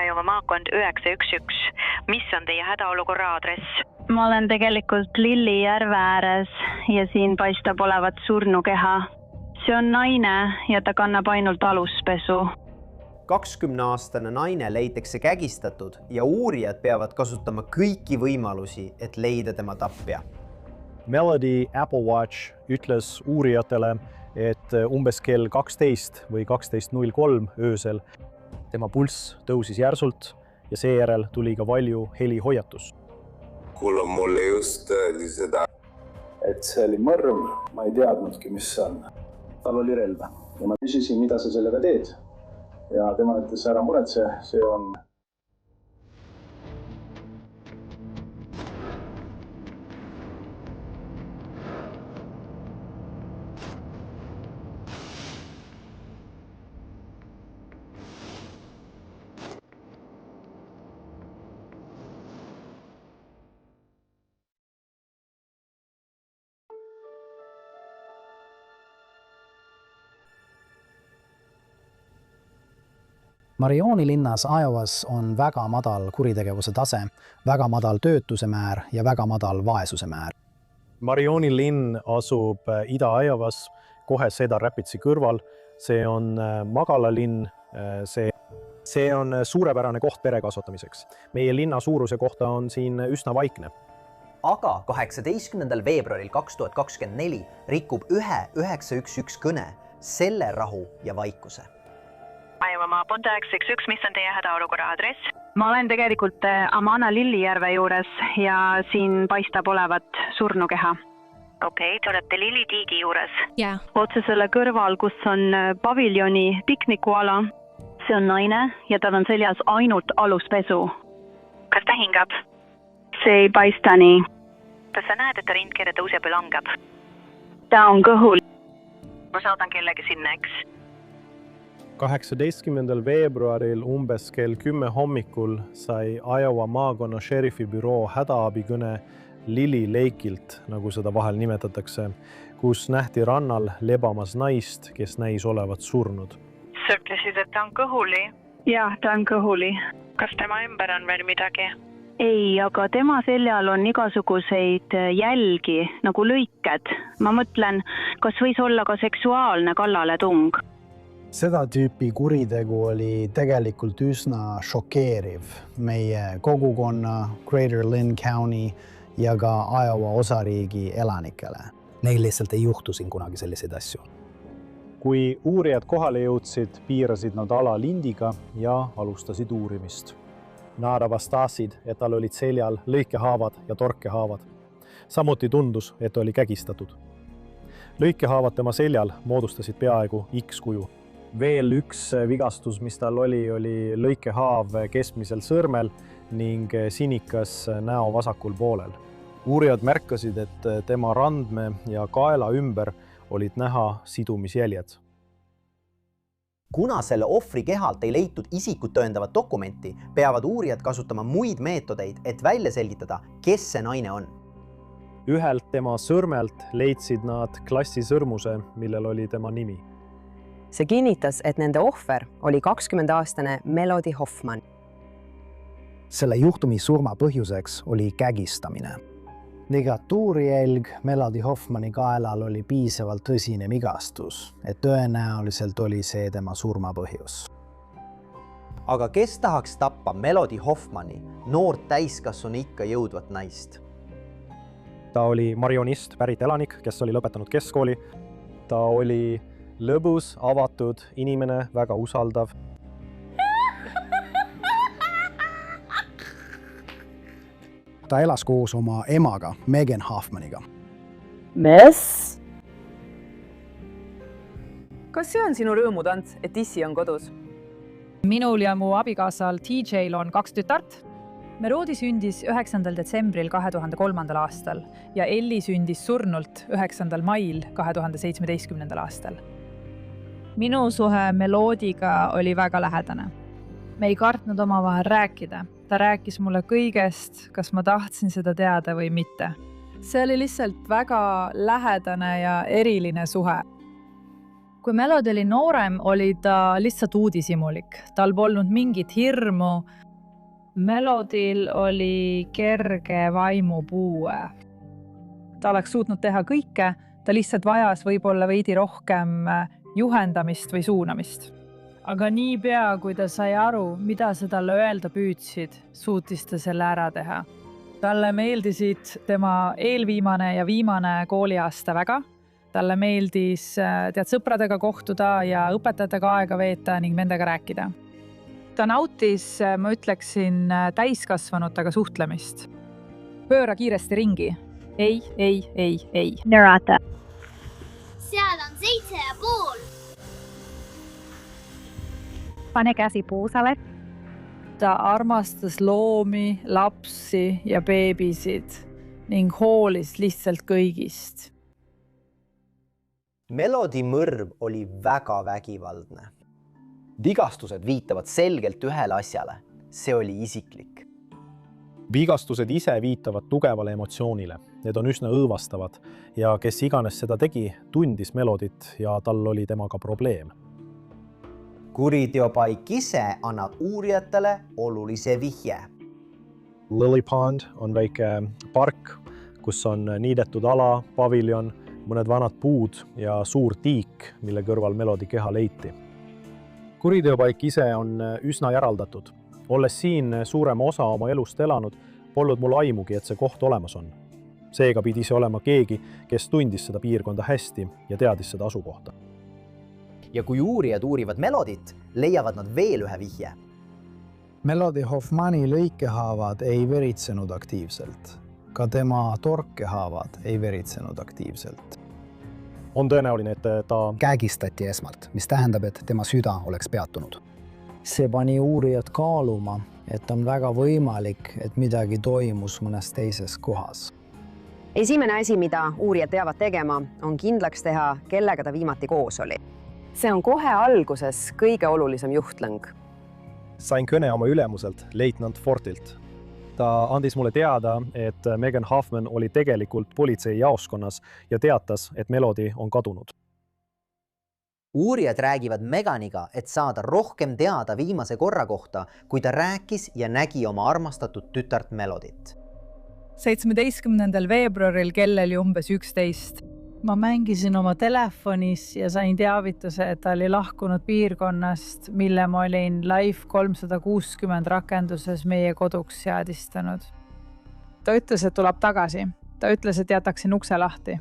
Iowa maakond 911. Mis on teie hädaolukorra aadress? Ma olen tegelikult Lilli järve ääres ja siin paistab olevat surnukeha. See on naine ja ta kannab ainult aluspesu. 20-aastane naine leitakse kägistatud ja uurijad peavad kasutama kõiki võimalusi, et leida tema tapja. Melody Apple Watch ütles uurijatele, et umbes kell 12 või 12.03 öösel tema pulss tõusis järsult ja seejärel tuli ka valju helihoiatus. Kuule, mulle just öeldi seda. Et see oli mõrv, ma ei teadnudki, mis see on. Tal oli relv ja ma küsisin, mida sa sellega teed. Ja tema ütles, ära muretse, see on... Marioni linnas Iowas on väga madal kuritegevuse tase, väga madal töötuse määr ja väga madal vaesuse määr. Marioni linn asub Ida-Iowas kohe Cedar Rapidsi kõrval. See on magalalinn, see on suurepärane koht pere kasvatamiseks. Meie linna suuruse kohta on siin üsna vaikne. Aga 18. veebruaril 2024 rikub 911 kõne selle rahu ja vaikuse. Iowa maakond 911, mis on teie hädaolukorra aadress? Ma olen tegelikult Amana Lilli järve juures ja siin paistab olevat surnukeha. Okei, te olete Lilli tiigi juures. Jaa. Otse selle kõrval, kus on paviljoni piknikuala. See on naine ja tal on seljas ainult aluspesu. Kas ta hingab? See ei paista nii. Kas sa näed, et ta rindkere tõuseb ja langeb? Ta on kõhul. Ma saadan kellegi sinna, eks? 18. veebruaril umbes kell 10 hommikul sai Iowa maakonna šerifi büroo hädaabikõne Lilli Lake'ilt, nagu seda vahel nimetatakse, kus nähti rannal lebamas naist, kes näis olevat surnud. Sa ütlesid, et ta on kõhuli? Jah, ta on kõhuli. Kas tema ümber on veel midagi? Ei, aga tema seljal on igasuguseid jälgi, nagu lõiked. Ma mõtlen, kas võis olla ka seksuaalne kallaletung? Seda tüüpi kuritegu oli tegelikult üsna šokeeriv meie kogukonna, Greater Lynn County ja ka Iowa osariigi elanikele. Neil lihtsalt ei juhtu siin kunagi selliseid asju. Kui uurijad kohale jõudsid, piirasid nad ala lindiga ja alustasid uurimist. Nad avastasid, et tal olid seljal lõikehaavad ja torkehaavad. Samuti tundus, et oli kägistatud. Lõikehaavad tema seljal moodustasid peaaegu X-kuju. Veel üks vigastus, mis tal oli lõikehaav keskmisel sõrmel ning sinikas näo vasakul poolel. Uurijad märkasid, et tema randme ja kaela ümber olid näha sidumisjäljed. Kuna selle ohvri kehalt ei leitud isikut tõendavat dokumenti, peavad uurijad kasutama muid meetodeid, et välja selgitada, kes see naine on. Ühelt tema sõrmelt leidsid nad klassisõrmuse, millel oli tema nimi. See kinnitas, et nende ohver oli 20-aastane Melody Hoffman. Selle juhtumi surma põhjuseks oli kägistamine. Ligatuurijälg Melody Hoffmani kaelal oli piisavalt tõsine vigastus, et tõenäoliselt oli see tema surma põhjus. Aga kes tahaks tappa Melody Hoffmani, noort täiskasvanu ikka jõudvat naist? Ta oli marionist pärit elanik, kes oli lõpetanud keskkooli. Ta oli lõbus, avatud inimene, väga usaldav. Ta elas koos oma emaga, Megan Hoffmaniga. Mis? Kas see on sinu rõõmutants, et issi on kodus? Minul ja mu abikaasal TJ'l on 2 tütart. Merodi sündis 9. detsembril 2003. aastal ja Elli sündis surnult 9. mail 2017. aastal. Minu suhe Melodiga oli väga lähedane. Me ei kartnud omavahel rääkida. Ta rääkis mulle kõigest, kas ma tahtsin seda teada või mitte. See oli lihtsalt väga lähedane ja eriline suhe. kui Melody oli noorem, oli ta lihtsalt uudishimulik. Tal polnud mingit hirmu. Melodyl oli kerge vaimupuue. Ta oleks suutnud teha kõike, ta lihtsalt vajas võib-olla veidi rohkem juhendamist või suunamist. Aga niipea, kui ta sai aru, mida sa talle öelda püüdsid, suutis ta selle ära teha. Talle meeldisid tema eelviimane ja viimane kooliaasta väga. Talle meeldis sõpradega kohtuda ja õpetajatega aega veeta ning nendega rääkida. Ta nautis, ma ütleksin, täiskasvanutega suhtlemist. Pööra kiiresti ringi. Ei. Narata. Seal on 7,5. Pane käsi puusale. Ta armastas loomi, lapsi ja beebisid ning hoolis lihtsalt kõigist. Melody mõrv oli väga vägivaldne. Vigastused viitavad selgelt ühele asjale. See oli isiklik. Vigastused ise viitavad tugevale emotsioonile. Need on üsna õõvastavad ja kes iganes seda tegi, tundis Melodyt ja tal oli temaga probleem. Kuriteopaik ise annab uurijatele olulise vihje. Lily Pond on väike park, kus on niidetud ala, paviljon, mõned vanad puud ja suur tiik, mille kõrval Melody keha leiti. Kuriteopaik ise on üsna järaldatud. Olles siin suurema osa oma elust elanud, polnud mul aimugi, et see koht olemas on. Seega pidi see olema keegi, kes tundis seda piirkonda hästi ja teadis seda asukohta. Ja kui uurijad uurivad Melodyt, leiavad nad veel ühe vihje. Melody Hoffmani lõikehaavad ei veritsenud aktiivselt. Ka tema torkehaavad ei veritsenud aktiivselt. On tõenäoline, et ta kägistati esmalt, mis tähendab, et tema süda oleks peatunud. See pani uurijad kaaluma, et on väga võimalik, et midagi toimus mõnes teises kohas. Esimene asi, mida uurijad peavad tegema, on kindlaks teha, kellega ta viimati koos oli. See on kohe alguses kõige olulisem juhtlõng. Sain kõne oma ülemuselt, leitnant Fortilt. Ta andis mulle teada, et Megan Hoffman oli tegelikult politsei jaoskonnas ja teatas, et Melody on kadunud. Uurijad räägivad Meganiga, et saada rohkem teada viimase korra kohta, kui ta rääkis ja nägi oma armastatud tütart Melodyt. 17. veebruaril kell oli umbes 11. Ma mängisin oma telefonis ja sain teavituse, et ta oli lahkunud piirkonnast, mille ma olin Life 360 rakenduses meie koduks seadistanud. Ta ütles, et tuleb tagasi. Ta ütles, et jätaksin ukse lahti.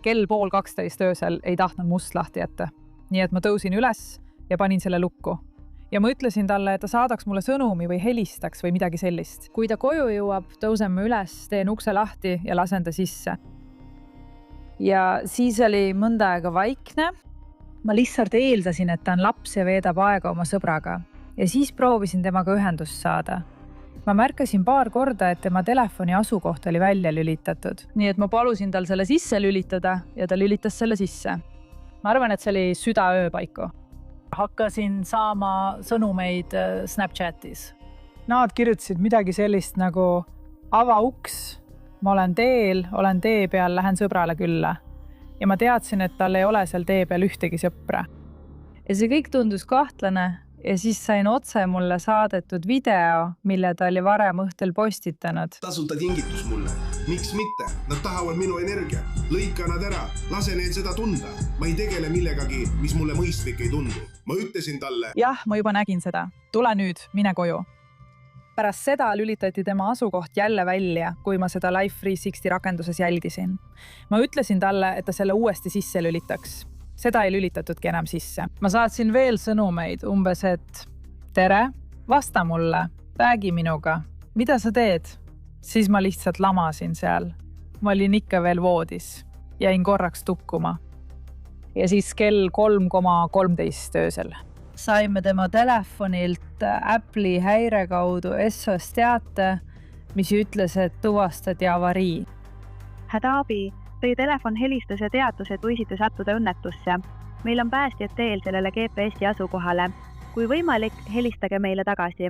Kell 11:30 öösel ei tahtnud must lahti jätta. Nii et ma tõusin üles ja panin selle lukku. Ja ma ütlesin talle, et ta saadaks mulle sõnumi või helistaks või midagi sellist. Kui ta koju jõuab, tõusen ma üles, teen ukse lahti ja lasen ta sisse. Ja siis oli mõnda aega vaikne. Ma lihtsalt eeldasin, et ta on laps ja veedab aega oma sõbraga. Ja siis proovisin temaga ühendust saada. Ma märkasin paar korda, et tema telefoni asukoht oli välja lülitatud. Nii et ma palusin tal selle sisse lülitada ja ta lülitas selle sisse. Ma arvan, et see oli südaöö paiku. Hakkasin saama sõnumeid Snapchatis. Nad kirjutasid midagi sellist nagu ava uks. Ma olen tee peal, lähen sõbrale külla. Ja ma teadsin, et tal ei ole seal tee peal ühtegi sõpra. Ja see kõik tundus kahtlane ja siis sain otse mulle saadetud video, mille ta oli varem õhtul postitanud. Tasuta kingitus mulle. Miks mitte? Nad tahavad minu energia. Lõika nad ära. Lase neil seda tunda. Ma ei tegele millegagi, mis mulle mõistlik ei tundu. Ma ütlesin talle. Jah, ma juba nägin seda. Tule nüüd, mine koju. Pärast seda lülitati tema asukoht jälle välja, kui ma seda Life 360 rakenduses jälgisin. Ma ütlesin talle, et ta selle uuesti sisse lülitaks. Seda ei lülitatudki enam sisse. Ma saatsin veel sõnumeid umbes, et tere, vasta mulle, räägi minuga. Mida sa teed? Siis ma lihtsalt lamasin seal. Ma olin ikka veel voodis. Jäin korraks tukkuma. Ja siis kell 3,13 öösel. Saime tema telefonilt Apple'i häire kaudu SOS teate, mis ütles, et tuvastati avarii. Hädaabi, teie telefon helistas ja teatas, et võisite sattuda õnnetusse. Meil on päästjad teel sellele GPS-i asukohale. Kui võimalik, helistage meile tagasi.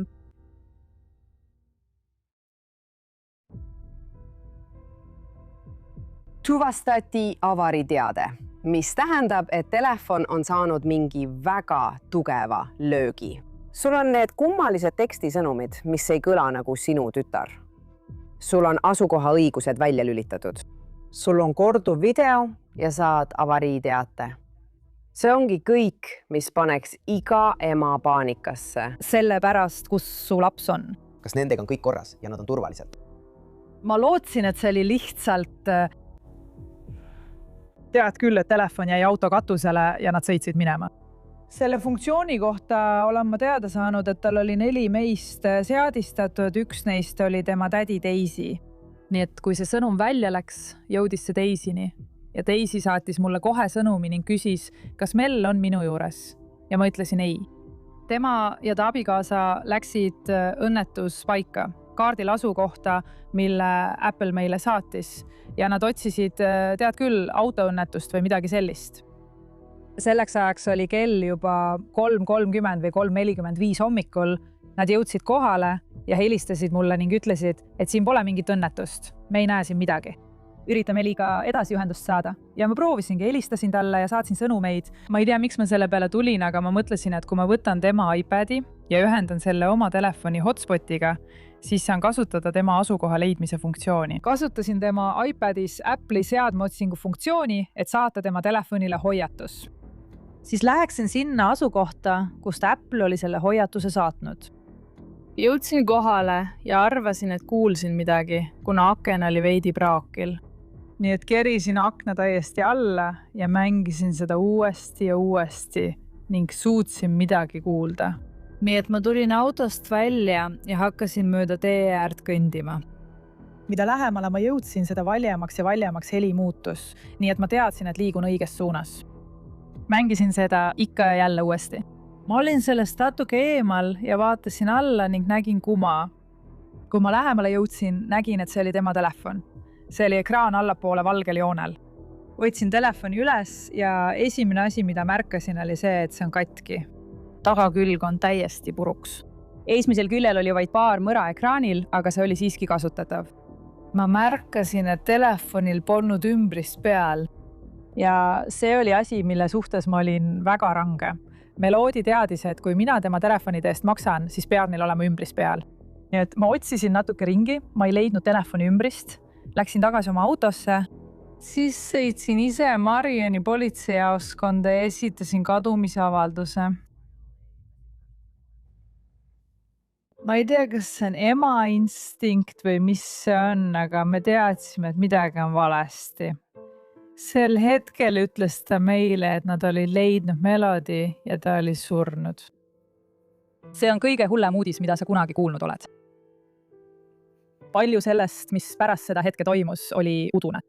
Tuvastati avariteade. mis tähendab, et telefon on saanud mingi väga tugeva löögi. Sul on need kummalised tekstisõnumid, mis ei kõla nagu sinu tütar. Sul on asukoha õigused välja lülitatud. Sul on korduv video ja saad avariiteate. See ongi kõik, mis paneks iga ema paanikasse. Sellepärast, kus su laps on. Kas nendega on kõik korras ja nad on turvalised? Ma lootsin, et see oli lihtsalt... Tead küll, et telefon jäi auto katusele ja nad sõitsid minema. Selle funktsiooni kohta olen ma teada saanud, et tal oli 4 meist seadistatud, üks neist oli tema tädi Daisy. Nii et kui see sõnum välja läks, jõudis see Daisini. Ja Daisy saatis mulle kohe sõnumi ning küsis, kas Mel on minu juures. Ja ma ütlesin ei. Tema ja ta abikaasa läksid õnnetuspaika, kaardil asukohta, mille Apple meile saatis. Ja nad otsisid, tead küll, autoõnnetust või midagi sellist. Selleks ajaks oli kell juba 3:30 või 3:45 hommikul. Nad jõudsid kohale ja helistasid mulle ning ütlesid, et siin pole mingit õnnetust. Me ei näe siin midagi. Üritame Meliga edasi ühendust saada. Ja ma proovisingi, helistasin talle ja saatsin sõnumeid. Ma ei tea, miks ma selle peale tulin, aga ma mõtlesin, et kui ma võtan tema iPadi ja ühendan selle oma telefoni hotspotiga, siis saan kasutada tema asukoha leidmise funktsiooni. Kasutasin tema iPadis Apple'i seadmeotsingu funktsiooni, et saata tema telefonile hoiatus. Siis läheksin sinna asukohta, kust Apple oli selle hoiatuse saatnud. Jõudsin kohale ja arvasin, et kuulsin midagi, kuna aken oli veidi praakil. Nii et kerisin akna täiesti alla ja mängisin seda uuesti ja uuesti ning suutsin midagi kuulda. Nii et ma tulin autost välja ja hakkasin mööda tee äärt kõndima. Mida lähemale ma jõudsin, seda valjemaks ja valjemaks heli muutus, nii et ma teadsin, et liigun õiges suunas. Mängisin seda ikka ja jälle uuesti. Ma olin sellest natuke eemal ja vaatasin alla ning nägin kuma. Kui ma lähemale jõudsin, nägin, et see oli tema telefon. See oli ekraan allapoole valgel joonel. Võtsin telefoni üles ja esimene asi, mida märkasin, oli see, et see on katki. Tagakülg on täiesti puruks. Eesmisel küljel oli vaid paar mõra ekraanil, aga see oli siiski kasutatav. Ma märkasin, et telefonil polnud ümbrist peal. Ja see oli asi, mille suhtes ma olin väga range. Meloodi teadis, et kui mina tema telefonide eest maksan, siis peab neil olema ümbris peal. Nii et ma otsisin natuke ringi, ma ei leidnud telefoni ümbrist, läksin tagasi oma autosse, siis sõitsin ise Marioni politseijaoskonda ja esitasin kadumisavalduse. Ma ei tea, kas see on ema instinkt või mis see on, aga me teadsime, et midagi on valesti. Sel hetkel ütles ta meile, et nad oli leidnud Melody ja ta oli surnud. See on kõige hullem uudis, mida sa kunagi kuulnud oled. Palju sellest, mis pärast seda hetke toimus, oli udune.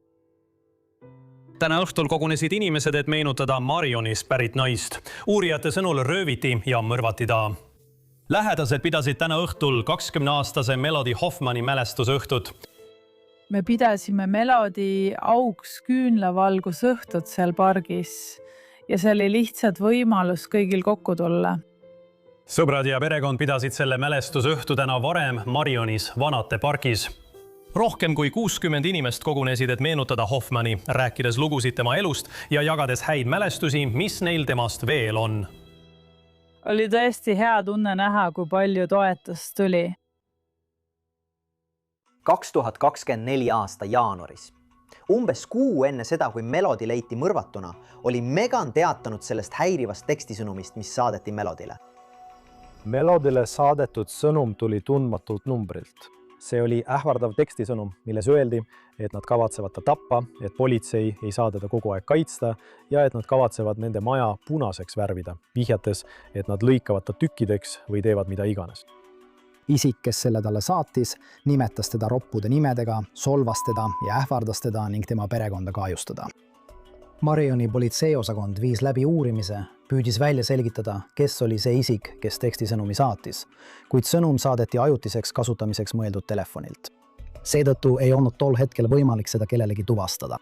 Täna õhtul kogunesid inimesed, et meenutada Marionis pärit naist. Uurijate sõnul rööviti ja mõrvati ta. Lähedased pidasid täna õhtul 20-aastase Melody Hoffmani mälestusõhtut. Me pidasime Melody auks küünlavalgus õhtut seal pargis ja see oli lihtsalt võimalus kõigil kokku tulla. Sõbrad ja perekond pidasid selle mälestusõhtu täna varem Marionis Vanate pargis. Rohkem kui 60 inimest kogunesid, et meenutada Hoffmani, rääkides lugusid tema elust ja jagades häid mälestusi, mis neil temast veel on. Oli tõesti hea tunne näha, kui palju toetust tuli. 2024 aasta jaanuaris. Umbes kuu enne seda, kui Melody leiti mõrvatuna, oli Megan teatanud sellest häirivast tekstisõnumist, mis saadeti Melodyle. Melodyle saadetud sõnum tuli tundmatult numbrilt. See oli ähvardav tekstisõnum, milles öeldi, et nad kavatsevad ta tappa, et politsei ei saa teda kogu aeg kaitsta ja et nad kavatsevad nende maja punaseks värvida, vihjates, et nad lõikavad ta tükkideks või teevad mida iganes. Isik, kes selle talle saatis, nimetas teda roppude nimedega, solvas teda ja ähvardas teda ning tema perekonda kahjustada. Marioni politseiosakond viis läbi uurimise, püüdis välja selgitada, kes oli see isik, kes tekstisõnumi saatis, kuid sõnum saadeti ajutiseks kasutamiseks mõeldud telefonilt. Seetõttu ei olnud tol hetkel võimalik seda kellelegi tuvastada.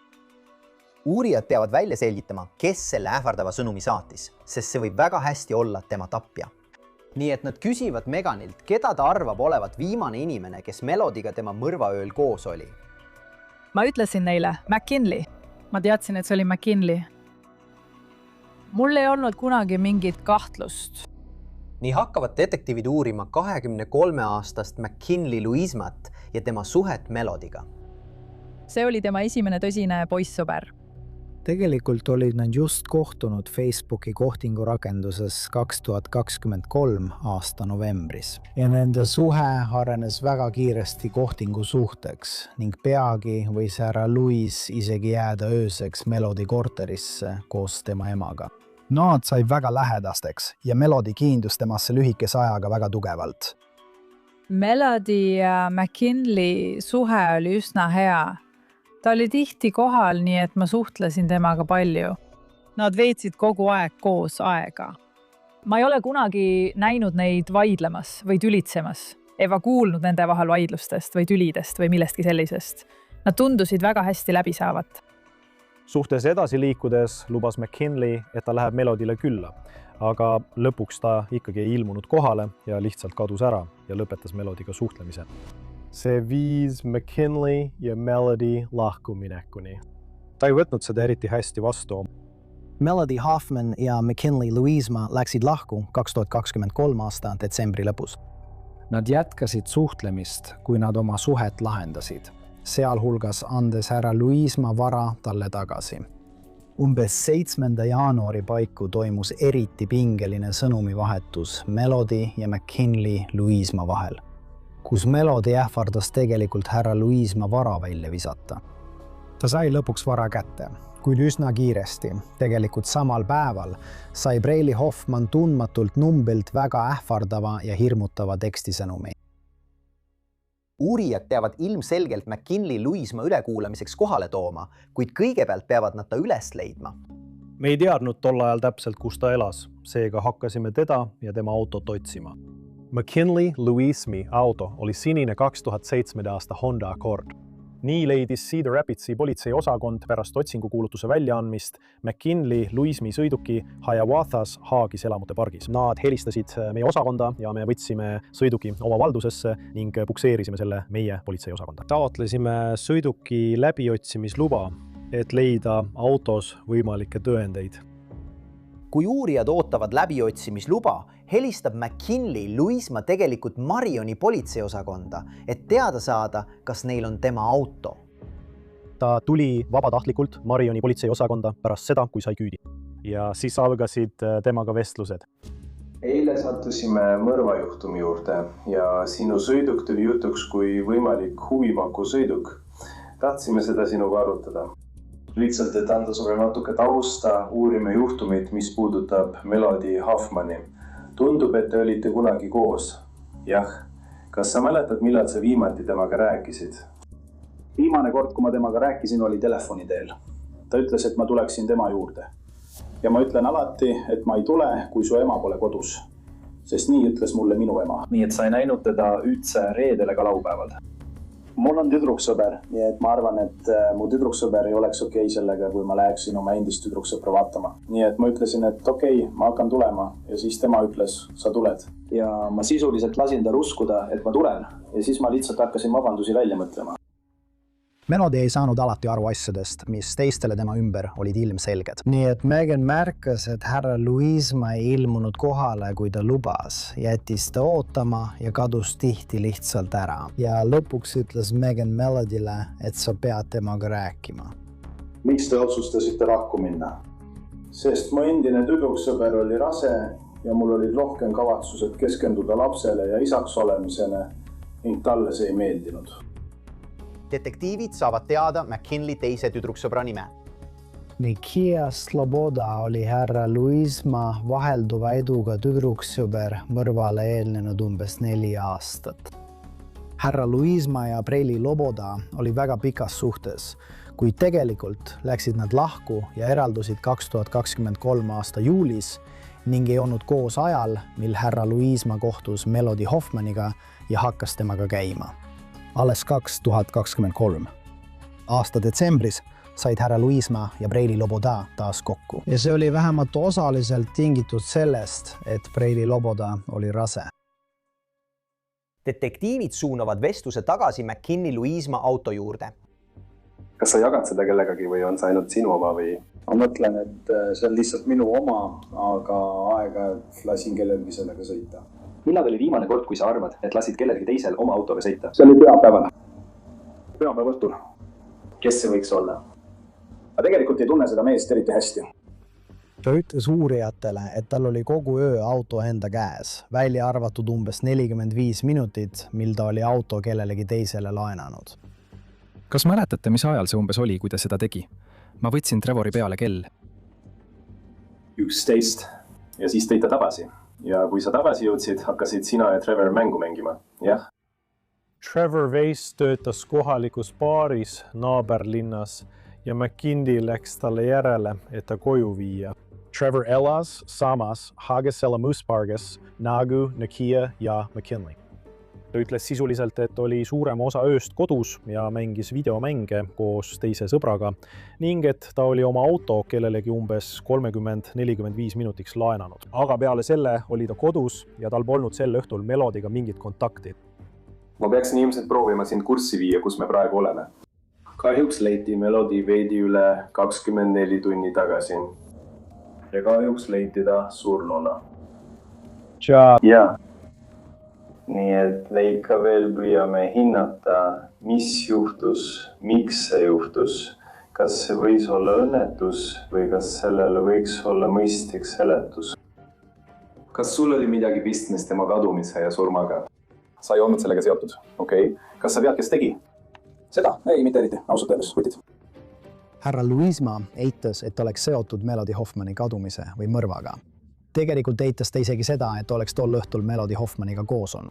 Uurijad peavad välja selgitama, kes selle ähvardava sõnumi saatis, sest see võib väga hästi olla tema tapja. Nii et nad küsivad Meganilt, keda ta arvab olevat viimane inimene, kes Melodyga tema mõrvaööl koos oli. Ma ütlesin neile McKinley. Ma teadsin, et see oli McKinley. Mul ei olnud kunagi mingit kahtlust. Nii hakkavad detektiivid uurima 23-aastast McKinley Louismat ja tema suhet Melodiga. See oli tema esimene tõsine poissõber. Tegelikult olid nad just kohtunud Facebooki kohtingurakenduses 2023 aasta novembris. Ja nende suhe arenes väga kiiresti kohtingu suhteks ning peagi võis härra Louis isegi jääda ööseks Melody korterisse koos tema emaga. Nad sai väga lähedasteks ja Melody kiindus temasse lühikese ajaga väga tugevalt. Melody ja McKinley suhe oli üsna hea. Ta oli tihti kohal, nii et ma suhtlesin temaga palju. Nad veetsid kogu aeg koos aega. Ma ei ole kunagi näinud neid vaidlemas või tülitsemas, ega kuulnud nende vahel vaidlustest või tülidest või millestki sellisest. Nad tundusid väga hästi läbi saavat. Suhtes edasi liikudes lubas McKinley, et ta läheb Melodyle külla, aga lõpuks ta ikkagi ei ilmunud kohale ja lihtsalt kadus ära ja lõpetas Melodyga suhtlemise. See viis McKinley ja Melody lahkuminekuni. Ta ei võtnud seda eriti hästi vastu. Melody Hoffman ja McKinley Louisma läksid lahku 2023 aasta detsembri lõpus. Nad jätkasid suhtlemist, kui nad oma suhet lahendasid, sealhulgas andes härra Louisma vara talle tagasi. Umbes 7. jaanuari paiku toimus eriti pingeline sõnumivahetus Melody ja McKinley Louisma vahel, kus Melody ähvardas tegelikult härra Louisma vara välja visata. Ta sai lõpuks vara kätte, kuid üsna kiiresti, tegelikult samal päeval, sai Brayli Hoffman tundmatult numbrilt väga ähvardava ja hirmutava tekstisõnumi. Uurijad peavad ilmselgelt McKinley Louisma ülekuulamiseks kohale tooma, kuid kõigepealt peavad nad ta üles leidma. Me ei teadnud tol ajal täpselt, kus ta elas, seega hakkasime teda ja tema autot otsima. McKinley Louismi auto oli sinine 2007. aasta Honda Accord. Nii leidis Cedar Rapidsi politseiosakond pärast otsingukuulutuse väljaandmist McKinley Louismi sõiduki Hiawathas Haagis elamute pargis. Nad helistasid meie osakonda ja me võtsime sõiduki oma valdusesse ning pukseerisime selle meie politseiosakonda. Taotlesime sõiduki läbiotsimisluba, et leida autos võimalikke tõendeid. Kui uurijad ootavad läbiotsimisluba, helistab McKinley Louisma tegelikult Marioni politseiosakonda, et teada saada, kas neil on tema auto. Ta tuli vabatahtlikult Marioni politseiosakonda pärast seda, kui sai küüdi. Ja siis algasid temaga vestlused. Eile sattusime mõrvajuhtumi juurde ja sinu sõiduk tuli jutuks kui võimalik huvipakku sõiduk. Tahtsime seda sinuga arutada. Lihtsalt, et anda sulle natuke tausta, uurime juhtumit, mis puudutab Melody Hoffmani. Tundub, et te olite kunagi koos. Jah. Kas sa mäletad, millal sa viimati temaga rääkisid? Viimane kord, kui ma temaga rääkisin, oli telefoni teel. Ta ütles, et ma tuleksin tema juurde. Ja ma ütlen alati, et ma ei tule, kui su ema pole kodus. Sest nii ütles mulle minu ema. Nii et sa ei näinud teda üldse reedel ega laupäeval. Mul on tüdruksõber, nii et ma arvan, et mu tüdruksõber ei oleks okei sellega, kui ma läheksin oma endist tüdruksõpra vaatama. Nii et ma ütlesin, et okei, ma hakkan tulema ja siis tema ütles, sa tuled. Ja ma sisuliselt lasin tal uskuda, et ma tulen ja siis ma lihtsalt hakkasin vabandusi välja mõtlema. Melody ei saanud alati aru asjadest, mis teistele tema ümber olid ilmselged. Nii et Megan märkas, et härra Louisma ei ilmunud kohale, kui ta lubas, jättis ta ootama ja kadus tihti lihtsalt ära. Ja lõpuks ütles Megan Melodyle, et sa pead temaga rääkima. Miks te otsustasite lahku minna? Sest mu endine tüdruksõber oli rase ja mul olid rohkem kavatsused keskenduda lapsele ja isaks olemisele ning talle see ei meeldinud. Detektiivid saavad teada McKinley teise tüdruksõbra nime. Nikia Sloboda oli härra Louisma vahelduva eduga tüdruksõber mõrvale eelnenud umbes 4 aastat. Härra Louisma ja Brayli Loboda oli väga pikas suhtes, kuid tegelikult läksid nad lahku ja eraldusid 2023 aasta juulis ning ei olnud koos ajal, mil härra Louisma kohtus Melody Hoffmaniga ja hakkas temaga käima. Alles 2023. Aasta detsembris said härra Louisma ja Brayli Loboda taas kokku. Ja see oli vähemalt osaliselt tingitud sellest, et Brayli Loboda oli rase. Detektiivid suunavad vestluse tagasi McKinley Louisma auto juurde. Kas sa jagad seda kellegagi või on see ainult sinu oma või? Ma mõtlen, et see on lihtsalt minu oma, aga aeg-ajalt lasin kellelgi sellega sõita. Millal oli viimane kord, kui sa arvad, et lasid kellelgi teisel oma autoga sõita? See oli pühapäeval. Pühapäeva õhtul. Kes see võiks olla? Ma tegelikult ei tunne seda meest eriti hästi. Ta ütles uurijatele, et tal oli kogu öö auto enda käes, välja arvatud umbes 45 minutit, mil ta oli auto kellelegi teisele laenanud. Kas mäletate, mis ajal see umbes oli, kui ta seda tegi? Ma võtsin Trevori peale kell. 11 ja siis tõid ta tagasi. Ja kui sa tagasi jõudsid, hakkasid sina ja Trevor mängu mängima, jah? Trevor Weiss töötas kohalikus baaris naaberlinnas ja McKinley läks talle järele, et ta koju viia. Trevor elas samas Hagesella Muspargas nagu Nokia ja McKinley. Ta ütles sisuliselt, et oli suurema osa ööst kodus ja mängis videomänge koos teise sõbraga ning et ta oli oma auto kellelegi umbes 30-45 minutiks laenanud. Aga peale selle oli ta kodus ja tal polnud sel õhtul Melodiga mingit kontakti. Ma peaksin ilmselt proovima sind kurssi viia, kus me praegu oleme. Kahjuks leiti Melodi veidi üle 24 tunni tagasi. Ja kahjuks leiti ta surnuna. Ja. Nii et me ikka veel püüame hinnata, mis juhtus, miks see juhtus, kas see võis olla õnnetus või kas sellele võiks olla mõistlik seletus. Kas sul oli midagi pistmist tema kadumise ja surmaga? Sa ei olnud sellega seotud, okei. Kas sa tead, kes tegi? Seda? Ei, mitte eriti, ausalt öeldes, võtid. Härra Luisma eitas, et oleks seotud Melody Hoffmani kadumise või mõrvaga. Tegelikult eitas ta isegi seda, et oleks tol õhtul Melody Hoffmaniga koos on.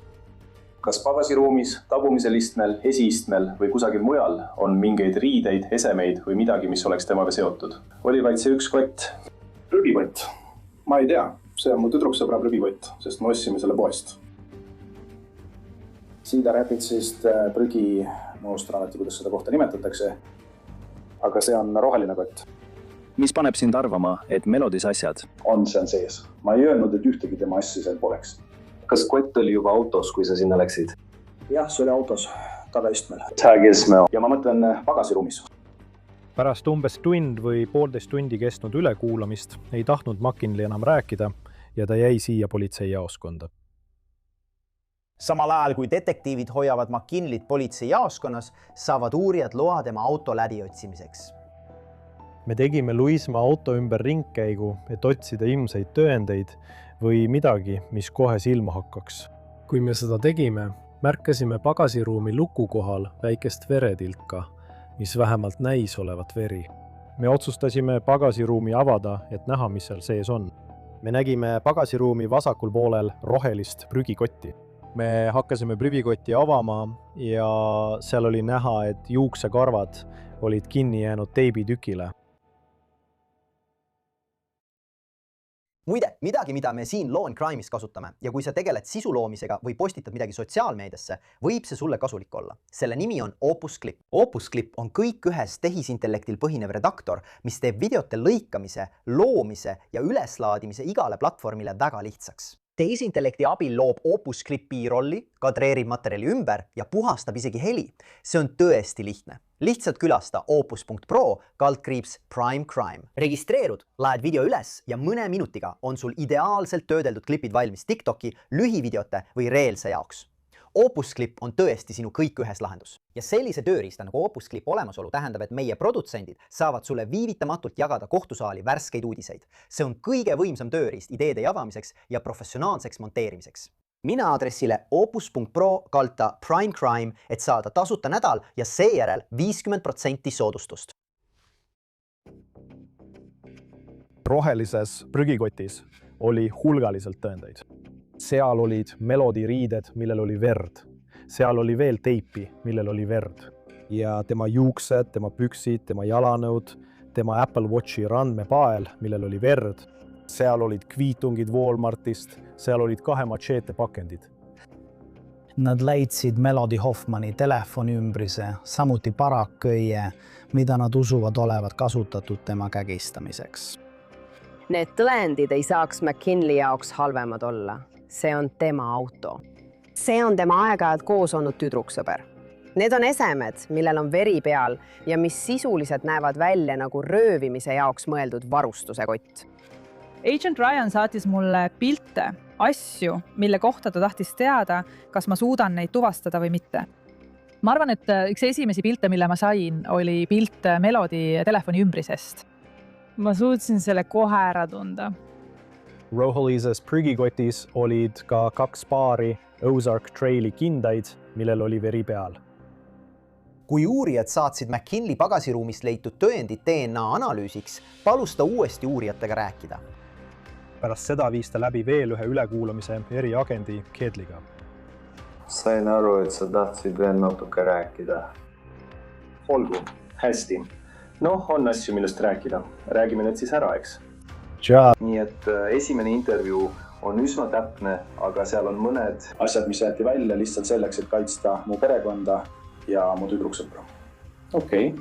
Kas pagasiruumis, tagumisel istmel, esiistmel või kusagil mujal on mingeid riideid, esemeid või midagi, mis oleks temaga seotud? Oli vaid see üks kott? Prügikott. Ma ei tea, see on mu tüdruksõbra prügikott, sest me ostsime selle poest. Cedar Rapidsist prügi, ma ostan alati, kuidas seda kohta nimetatakse, aga see on roheline kott. Mis paneb sind arvama, et Melodis asjad? On sees. Ma ei öelnud, et ühtegi tema asja seal poleks. Kas kott oli juba autos, kui sa sinna läksid? Jah, see oli autos, tagaistmel. Ja ma mõtlen pagasiruumis. Pärast umbes tund või 1,5 tundi kestnud ülekuulamist ei tahtnud McKinley enam rääkida ja ta jäi siia politseijaoskonda. Samal ajal, kui detektiivid hoiavad McKinleyt politseijaoskonnas, saavad uurijad loa tema auto läbiotsimiseks. Me tegime Luisma auto ümber ringkäigu, et otsida ilmseid tõendeid või midagi, mis kohe silma hakkaks. Kui me seda tegime, märkasime pagasiruumi luku kohal väikest veretilka, mis vähemalt näis olevat veri. Me otsustasime pagasiruumi avada, et näha, mis seal sees on. Me nägime pagasiruumi vasakul poolel rohelist prügikotti. Me hakkasime prügikotti avama ja seal oli näha, et juuksekarvad olid kinni jäänud teibitükile. Muide, midagi, mida me siin Law and Crime'is kasutame ja kui sa tegeled sisu loomisega või postitad midagi sotsiaalmeediasse, võib see sulle kasulik olla. Selle nimi on Opus Clip. Opus Clip on kõik ühes tehisintellektil põhinev redaktor, mis teeb videote lõikamise, loomise ja üleslaadimise igale platvormile väga lihtsaks. Tehisintellekti abil loob Opus Clip B-rolli, kadreerib materjali ümber ja puhastab isegi heli. See on tõesti lihtne. Lihtsalt külasta opus.pro/prime crime. Registreerud, laed video üles ja mõne minutiga on sul ideaalselt töödeldud klipid valmis TikToki, lühivideote või reelse jaoks. Opus Clip on tõesti sinu kõik ühes lahendus. Ja sellise tööriista nagu Opus Clip olemasolu tähendab, et meie produtsendid saavad sulle viivitamatult jagada kohtusaali värskeid uudiseid. See on kõige võimsam tööriist ideede jagamiseks ja professionaalseks monteerimiseks. Mina aadressile opus.pro/prime crime, et saada tasuta nädal ja seejärel 50% soodustust. Rohelises prügikotis oli hulgaliselt tõendeid. Seal olid Melody riided, millel oli verd. Seal oli veel teipi, millel oli verd. Ja tema juuksed, tema püksid, tema jalanõud, tema Apple Watchi randmepael, millel oli verd. Seal olid kviitungid Walmartist, seal olid 2 machete pakendid. Nad leidsid Melody Hoffmani telefoni ümbrise, samuti paraköie, mida nad usuvad olevat kasutatud tema kägistamiseks. Need tõendid ei saaks McKinley jaoks halvemad olla. See on tema auto. See on tema aeg-ajalt koos olnud tüdruksõber. Need on esemed, millel on veri peal ja mis sisuliselt näevad välja nagu röövimise jaoks mõeldud varustuse kott. Agent Ryan saatis mulle pilte, asju, mille kohta ta tahtis teada, kas ma suudan neid tuvastada või mitte. Ma arvan, et üks esimesi pilte, mille ma sain, oli pilt Melody telefoni ümbrisest. Ma suutsin selle kohe ära tunda. Roholises prügikotis olid ka 2 paari Ozark Traili kindaid, millel oli veri peal. Kui uurijad saatsid McKinley pagasiruumist leitud tõendid DNA analüüsiks, palus ta uuesti uurijatega rääkida. Pärast seda viis ta läbi veel ühe ülekuulamise eriagendi Kedliga. Sain aru, et sa tahtsid veel natuke rääkida. Olgu, hästi. On asju, millest rääkida. Räägime need siis ära, eks? Nii et esimene intervjuu on üsna täpne, aga seal on mõned asjad, mis jäeti välja lihtsalt selleks, et kaitsta mu perekonda ja mu tüdruksõpra. Okei.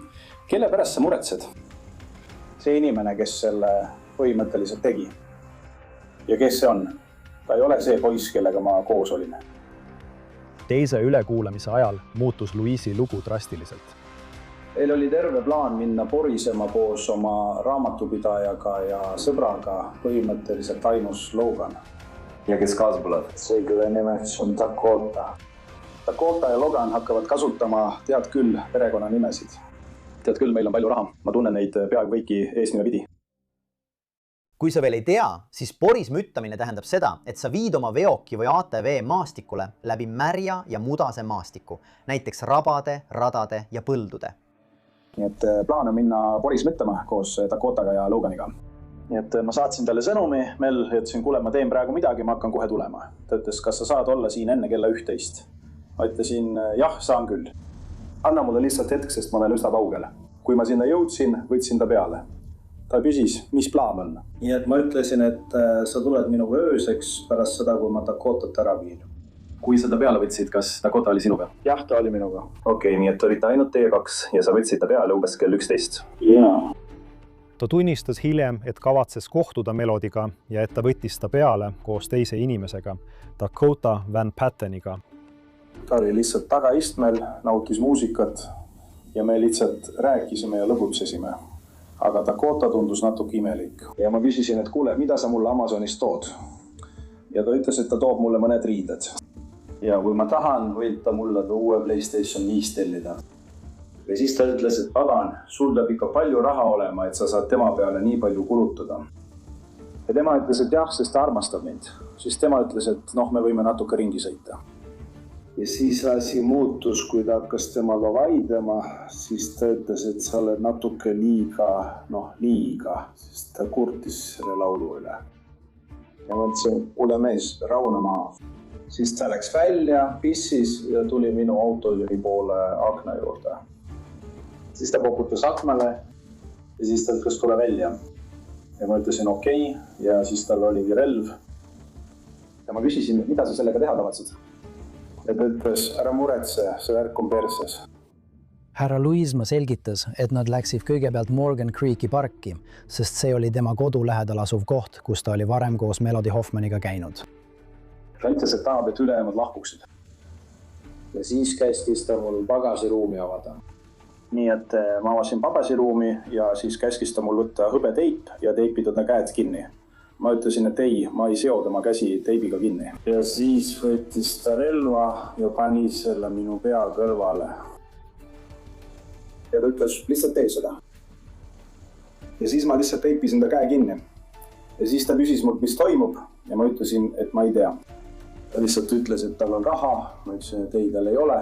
Kelle pärast sa muretsed? See inimene, kes selle põhimõtteliselt tegi. Ja kes see on? Ta ei ole see poiss, kellega ma koos olin. Teise ülekuulamise ajal muutus Louise'i lugu drastiliselt. Meil oli terve plaan minna porisema koos oma raamatupidajaga ja sõbraga, põhimõtteliselt ainus Logan. Ja kes kaasa põleb? See küll nimeks on Dakota. Dakota ja Logan hakkavad kasutama, tead küll, perekonna nimesid. Tead küll, meil on palju raha. Ma tunnen neid peaaegu kõiki eesnime pidi. Kui sa veel ei tea, siis poris müttamine tähendab seda, et sa viid oma veoki või ATV maastikule läbi märja ja mudase maastiku, näiteks rabade, radade ja põldude. Nii et plaan on minna poris müttama koos Dakotaga ja Loganiga. Nii et ma saatsin talle sõnumi, Mel ütlesin, kuule, ma teen praegu midagi, ma hakkan kohe tulema. Ta ütles, kas sa saad olla siin enne kella 11? Ma ütlesin, jah, saan küll. Anna mulle lihtsalt hetk, sest ma olen üsna kaugele. Kui ma sinna jõudsin, võtsin ta peale. Ta küsis, mis plaan on. Nii et ma ütlesin, et sa tuled minuga ööseks pärast seda, kui ma Dakotat ära viin. Kui seda peale võtsid, kas Dakota oli sinuga? Jah, ta oli minuga. Okei, nii et olite ainult teie 2 ja sa võtsid ta peale umbes kell 11. Jaa. Ta tunnistas hiljem, et kavatses kohtuda Melodiga ja et ta võttis ta peale koos teise inimesega, Dakota Van Patteniga. Ta oli lihtsalt tagaistmel, nautis muusikat ja me lihtsalt rääkisime ja lõbutsesime. Aga Dakota tundus natuke imelik. Ja ma küsisin, et kuule, mida sa mulle Amazonist tood? Ja ta ütles, et ta toob mulle mõned riided. Ja kui ma tahan, võib ta mulle uue PlayStation 5 tellida. Ja siis ta ütles, et pagan, sul peab ikka palju raha olema, et sa saad tema peale nii palju kulutada. Ja tema ütles, et jah, sest ta armastab mind. Siis tema ütles, et me võime natuke ringi sõita. Ja siis asi muutus, kui ta hakkas temaga vaidlema, siis ta ütles, et sa oled natuke liiga, sest ta kurtis selle laulu üle. Ja mõtlesin, kuule mees, rauna maha. Siis ta läks välja, pissis ja tuli minu autojuhi poole akna juurde. Siis ta koputas aknale ja siis ta ütles, tule välja. Ja ma ütlesin okei, ja siis tal oligi relv. Ja ma küsisin, mida sa sellega teha tavatsed? Ja ta ütles, ära muretse, see värk on perses. Härra Louisma selgitas, et nad läksid kõigepealt Morgan Creeki parki, sest see oli tema kodu lähedal asuv koht, kus ta oli varem koos Melody Hoffmaniga käinud. Ta ütles, et tahab, et ülejäänud lahkuksid. Ja siis käskis ta mul pagasiruumi avada. Nii et ma avasin pagasiruumi ja siis käskis ta mul võtta hõbeteip ja teipida ta käed kinni. Ma ütlesin, et ei, ma ei seo tema käsi teibiga kinni. Ja siis võttis ta relva ja pani selle minu pea kõrvale. Ja ta ütles, lihtsalt tee seda. Ja siis ma lihtsalt teipisin ta käe kinni. Ja siis ta küsis mult, mis toimub ja ma ütlesin, et ma ei tea. Ta lihtsalt ütles, et tal on raha. Ma ütlesin, et ei, tal ei ole.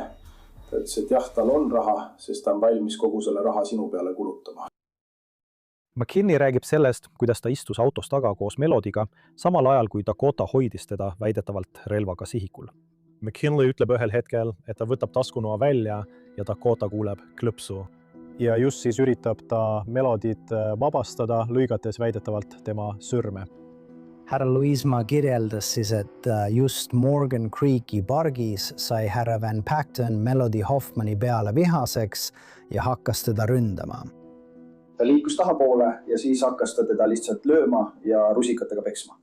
Ta ütles, et jah, tal on raha, sest ta on valmis kogu selle raha sinu peale kulutama. McKinney räägib sellest, kuidas ta istus autos taga koos Melodiga, samal ajal kui Dakota hoidis teda väidetavalt relvaga sihikul. McKinley ütleb ühel hetkel, et ta võtab taskunoa välja ja Dakota kuuleb klõpsu. Ja just siis üritab ta Melodit vabastada, lõigates väidetavalt tema sõrme. Härra Louisma kirjeldas siis, et just Morgan Creeki pargis sai härra Van Patten Melody Hoffmani peale vihaseks ja hakkas teda ründama. Ta liikus tahapoole ja siis hakkas ta teda lihtsalt lööma ja rusikatega peksma.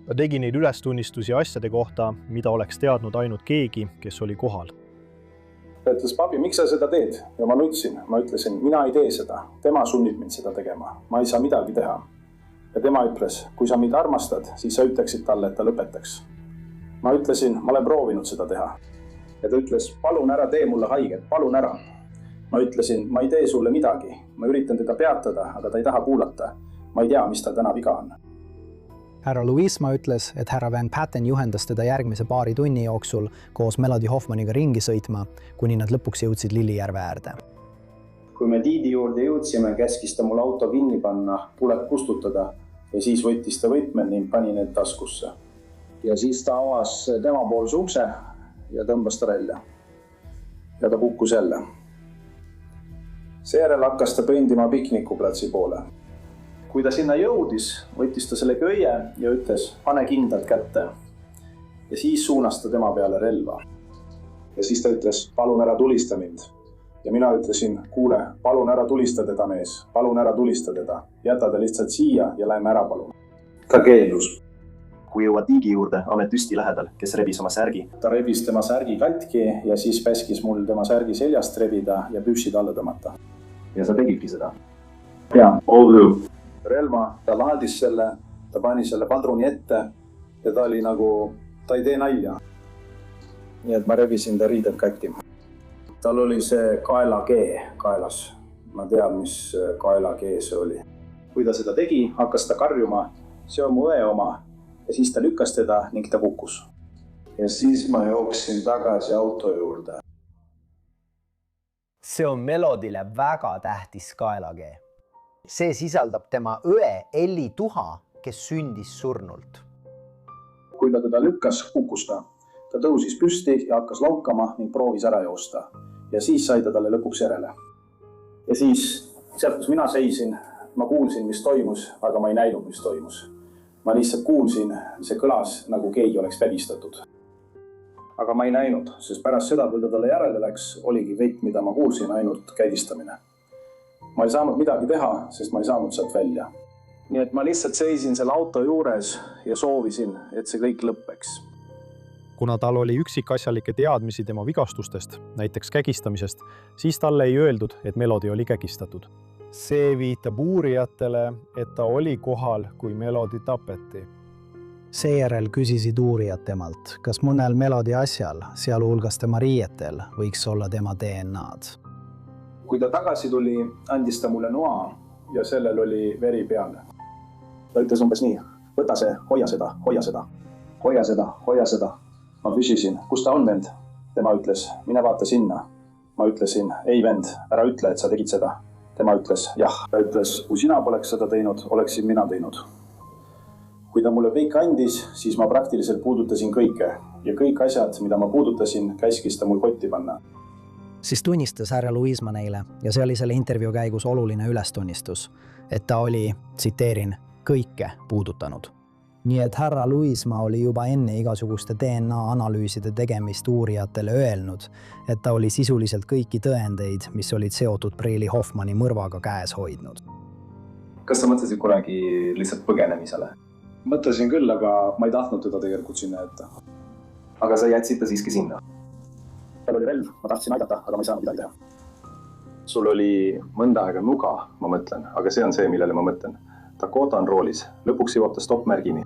Ta tegi neid ülestunnistusi asjade kohta, mida oleks teadnud ainult keegi, kes oli kohal. ta ütles, papi, miks sa seda teed? Ja ma ütlesin, mina ei tee seda. Tema sunnib mind seda tegema. Ma ei saa midagi teha. Ja tema ütles, kui sa mind armastad, siis sa ütleksid talle, et ta lõpetaks. Ma ütlesin, ma olen proovinud seda teha. Ja ta ütles, palun ära tee mulle haiget, palun ära. Ma ütlesin, ma ei tee sulle midagi. Ma üritan teda peatada, aga ta ei taha kuulata. Ma ei tea, mis ta täna viga on. Härra Louisma ütles, et härra Van Patten juhendas teda järgmise paari tunni jooksul koos Melody Hoffmaniga ringi sõitma, kuni nad lõpuks jõudsid Lillijärve äärde. Kui me Tiidi juurde jõudsime, käskis ta mul auto kinni panna, tuled kustutada ja siis võttis ta võtmed ning pani need taskusse. Ja siis ta avas tema poolse ukse ja tõmbas ta välja. Ja ta kukkus jälle. Seejärel hakkas ta kõndima piknikuplatsi poole. Kui ta sinna jõudis, võttis ta selle köie ja ütles, pane kindlalt kätte. Ja siis suunas ta tema peale relva. Ja siis ta ütles, palun ära tulista mind. Ja mina ütlesin, kuule, palun ära tulista teda mees, palun ära tulista teda. Jäta ta lihtsalt siia ja lähme ära palun. Ta keeldus. Kui jõuad Tiigi juurde, amet Üsti lähedal, kes rebis oma särgi. Ta rebis tema särgi katki ja siis käskis mul tema särgi seljast rebida ja püssid alla tõmmata. Ja sa tegidki seda? Jaa, all do. Relva, ta laadis selle, ta pani selle padruni ette ja ta oli nagu, ta ei tee nalja. Nii et ma rebisin ta riided katki. Tal oli see kaelakee kaelas. Ma tean, mis kaelakee see oli. Kui ta seda tegi, hakkas ta karjuma, see on mu õe oma ja siis ta lükkas teda ning ta kukkus. Ja siis ma jooksin tagasi auto juurde. See on Melodyle väga tähtis kaelakee. See sisaldab tema õe Elli tuha, kes sündis surnult. Kui ta teda lükkas, kukkus ta. Ta tõusis püsti ja hakkas laukama ning proovis ära joosta. Ja siis sai ta talle lõpuks järele. Ja siis sealt, kus mina seisin, ma kuulsin, mis toimus, aga ma ei näinud, mis toimus. Ma lihtsalt kuulsin, see kõlas nagu keegi oleks vägistatud. Aga ma ei näinud, sest pärast seda, kui ta talle järele läks, oligi kõik, mida ma kuulsin, ainult kägistamine. Ma ei saanud midagi teha, sest ma ei saanud sealt välja. Nii et ma lihtsalt seisin selle auto juures ja soovisin, et see kõik lõppeks. Kuna tal oli üksikasjalikke teadmisi tema vigastustest, näiteks kägistamisest, siis talle ei öeldud, et Melody oli kägistatud. See viitab uurijatele, et ta oli kohal, kui Melody tapeti. Seejärel küsisid uurijad temalt, kas mõnel Melody asjal, sealhulgas tema riietel, võiks olla tema DNA-d. Kui ta tagasi tuli, andis ta mulle noa ja sellel oli veri peale. Ta ütles umbes nii, võta see, hoia seda, hoia seda, hoia seda, hoia seda. Ma küsisin, kus ta on vend? Tema ütles, mine vaata sinna. Ma ütlesin, ei vend, ära ütle, et sa tegid seda. Tema ütles, jah. Ta ütles, kui sina poleks seda teinud, oleksin mina teinud. Kui ta mulle kõik andis, siis ma praktiliselt puudutasin kõike ja kõik asjad, mida ma puudutasin, käskis ta mul kotti panna. Siis tunnistas härra Louisma neile ja see oli selle intervjuu käigus oluline ülestunnistus, et ta oli, tsiteerin, kõike puudutanud. Nii et härra Louisma oli juba enne igasuguste DNA-analüüside tegemist uurijatele öelnud, et ta oli sisuliselt kõiki tõendeid, mis olid seotud Preili Hoffmani mõrvaga käes hoidnud. Kas sa mõtlesid kunagi lihtsalt põgenemisele? Mõtlesin küll, aga ma ei tahtnud teda tegelikult sinna jätta. Aga sa jätsid ta siiski sinna? Tal oli relv, ma tahtsin aidata, aga ma ei saanud midagi teha. Sul oli mõnda aega nuga, ma mõtlen, aga see on see, millele ma mõtlen. Dakota on roolis, lõpuks jõuab ta stoppmärgini.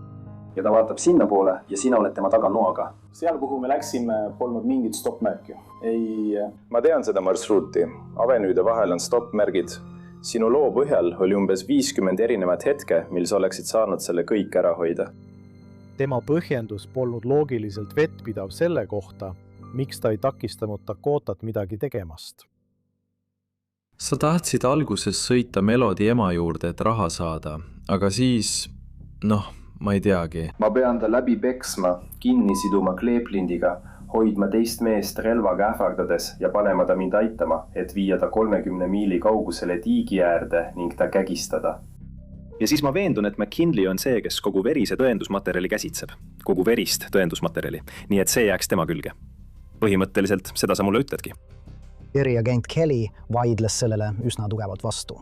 Ja ta vaatab sinna poole ja sina oled tema taga noaga. Seal, kuhu me läksime, polnud mingit stoppmärki. Ma tean seda marsruuti. Avenüüde vahel on stoppmärgid. Sinu loo põhjal oli umbes 50 erinevat hetke, mil sa oleksid saanud selle kõik ära hoida. Tema põhjendus polnud loogiliselt vettpidav selle kohta, miks ta ei takistanud Dakotat midagi tegemast. Sa tahtsid alguses sõita Melody ema juurde, et raha saada, aga siis, ma ei teagi. Ma pean ta läbi peksma, kinni siduma kleeplindiga, hoidma teist meest relvaga ähvardades ja panema ta mind aitama, et viia ta 30 miili kaugusele Tiigi äärde ning ta kägistada. Ja siis ma veendun, et McKinley on see, kes kogu verise tõendusmaterjali käsitseb. Kogu verist tõendusmaterjali. Nii et see jääks tema külge. Põhimõtteliselt seda sa mulle ütledki. Eriagent Kelly vaidles sellele üsna tugevalt vastu.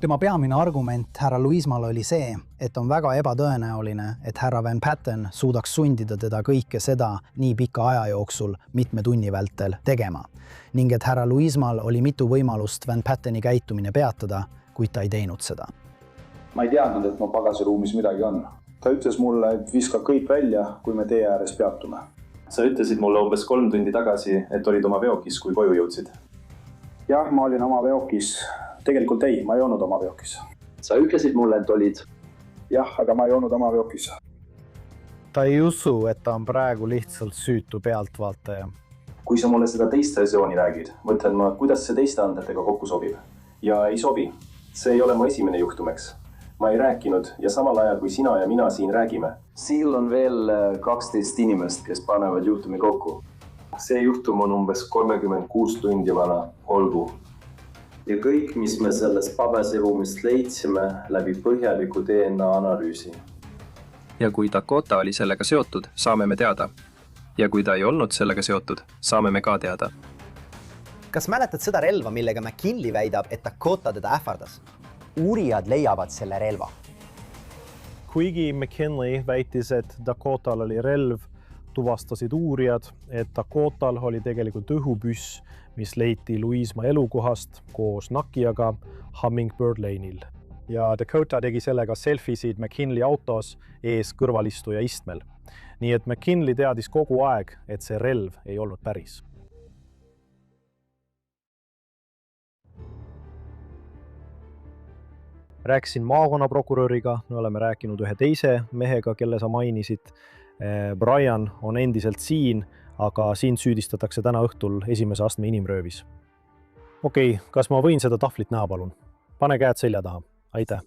Tema peamine argument härra Louismal oli see, et on väga ebatõenäoline, et härra Van Patten suudaks sundida teda kõike seda nii pika aja jooksul mitme tunni vältel tegema ning et härra Louismal oli mitu võimalust Van Patteni käitumine peatada, kuid ta ei teinud seda. Ma ei teadnud, et mu pagasiruumis midagi on. Ta ütles mulle, et viska kõik välja, kui me tee ääres peatume. Sa ütlesid mulle umbes 3 tundi tagasi, et olid oma veokis, kui koju jõudsid. Jah, ma olin oma veokis. Tegelikult ei, ma ei olnud oma veokis. Sa ütlesid mulle, et olid? Jah, aga ma ei olnud oma veokis. Ta ei usu, et ta on praegu lihtsalt süütu pealtvaataja. Kui sa mulle seda teist versiooni räägid, mõtlen ma, kuidas see teiste andmetega kokku sobib. Ja ei sobi. See ei ole mu esimene juhtumeks. Ma ei rääkinud ja samal ajal, kui sina ja mina siin räägime. Siin on veel 12 inimest, kes panevad juhtumi kokku. See juhtum on umbes 36 tundi vana, olgu. Ja kõik, mis me sellest pabasiruumist leidsime läbi põhjaliku DNA analüüsi. Ja kui Dakota oli sellega seotud, saame me teada. Ja kui ta ei olnud sellega seotud, saame me ka teada. Kas mäletad seda relva, millega McKinley väidab, et Dakota teda ähvardas? Uurijad leiavad selle relva. Kuigi McKinley väitis, et Dakotal oli relv, tuvastasid uurijad, et Dakotal oli tegelikult õhupüss, mis leiti Louisma elukohast koos Nakiaga Hummingbird Lane'il. Ja Dakota tegi sellega selfisid McKinley autos ees kõrvalistuja istmel. Nii et McKinley teadis kogu aeg, et see relv ei olnud päris. Rääkisin maakonnaprokuröriga, me oleme rääkinud ühe teise mehega, kelle sa mainisid. Brian on endiselt siin, aga siin süüdistatakse täna õhtul esimese astme inimröövis. Okei, kas ma võin seda tahvlit näha, palun? Pane käed selja taha. Aitäh.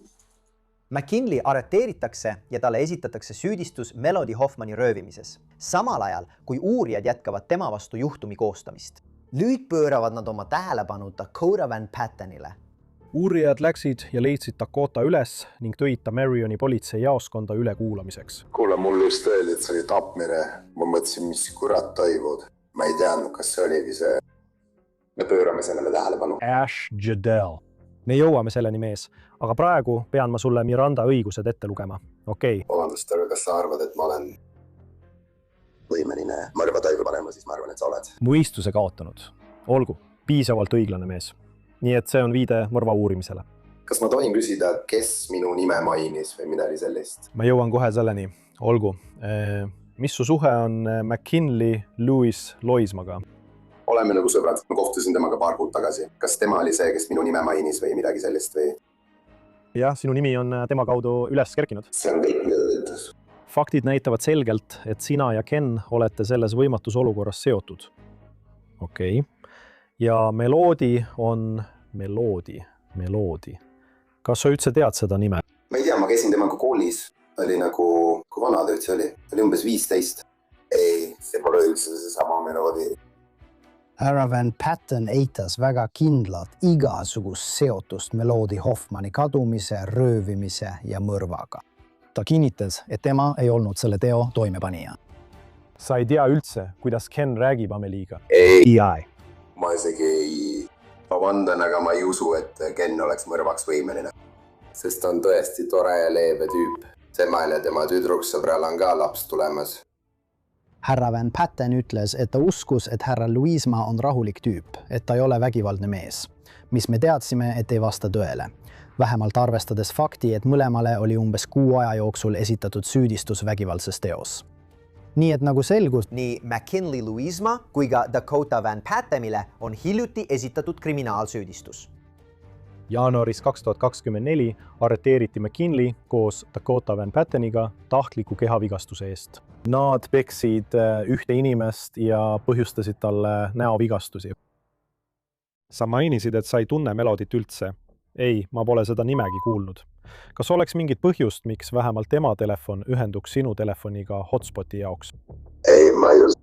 McKinley arreteeritakse ja talle esitatakse süüdistus Melody Hoffmani röövimises, samal ajal kui uurijad jätkavad tema vastu juhtumi koostamist. Nüüd pööravad nad oma tähelepanu Dakota Van Pattenile. Uurijad läksid ja leidsid Dakota üles ning tõid ta Marioni politseijaoskonda ülekuulamiseks. Kuule, mul just öeldi, et see oli tapmine. Ma mõtlesin, mis kurat toimub. Ma ei teadnud, kas see oligi see. Me pöörame sellele tähelepanu. Ash Jadel. Me jõuame selleni, mees, aga praegu pean ma sulle Miranda õigused ette lugema. Okei. Vabandust, aga kas sa arvad, et ma olen võimeline mõrva toime panema, siis ma arvan, et sa oled. Mõistuse kaotanud. Olgu, piisavalt õiglane mees. Nii et see on viide mõrva uurimisele. Kas ma tohin küsida, kes minu nime mainis või midagi sellist? Ma jõuan kohe selleni. Olgu. Mis su suhe on McKinley Louis Loismaga? Oleme nagu sõbrad. Ma kohtusin temaga paar kuud tagasi. Kas tema oli see, kes minu nime mainis või midagi sellist või? Jah, sinu nimi on tema kaudu üles kerkinud. See on kõik, mida ta ütles. Faktid näitavad selgelt, et sina ja Ken olete selles võimatus olukorras seotud. Okei. Ja Melody on Melody. Kas sa üldse tead seda nime? Ma ei tea, ma käisin temaga koolis. Oli nagu, kui vana ta üldse oli? Ta oli umbes 15. Ei, see pole üldse see sama Melody. Härra Van Patten eitas väga kindlalt igasugust seotust Melody Hoffmani kadumise, röövimise ja mõrvaga. Ta kinnitas, et tema ei olnud selle teo toimepanija. Sa ei tea üldse, kuidas Ken räägib Ameliga? Ei. EI. Ma isegi ei vabandan, aga ma ei usu, et Ken oleks mõrvaks võimeline. Sest ta on tõesti tore ja leebe tüüp. Temal ja tema tüdruksõbral on ka laps tulemas. Härra Van Patten ütles, et ta uskus, et härra Louisma on rahulik tüüp, et ta ei ole vägivaldne mees, mis me teadsime, et ei vasta tõele. Vähemalt arvestades fakti, et mõlemale oli umbes 6 aja jooksul esitatud süüdistus vägivaldses teos. Nii et nagu selgus, nii McKinley Louisma kui ka Dakota Van Pattenile on hiljuti esitatud kriminaalsüüdistus. Jaanuaris 2024 arreteeriti McKinley koos Dakota Van Patteniga tahtliku kehavigastuse eest. Nad peksid ühte inimest ja põhjustasid talle näovigastusi. Sa mainisid, et sa ei tunne Melodyt üldse. Ei, ma pole seda nimegi kuulnud. Kas oleks mingit põhjust, miks vähemalt tema telefon ühenduks sinu telefoniga hotspoti jaoks? Ei, ma ei usu.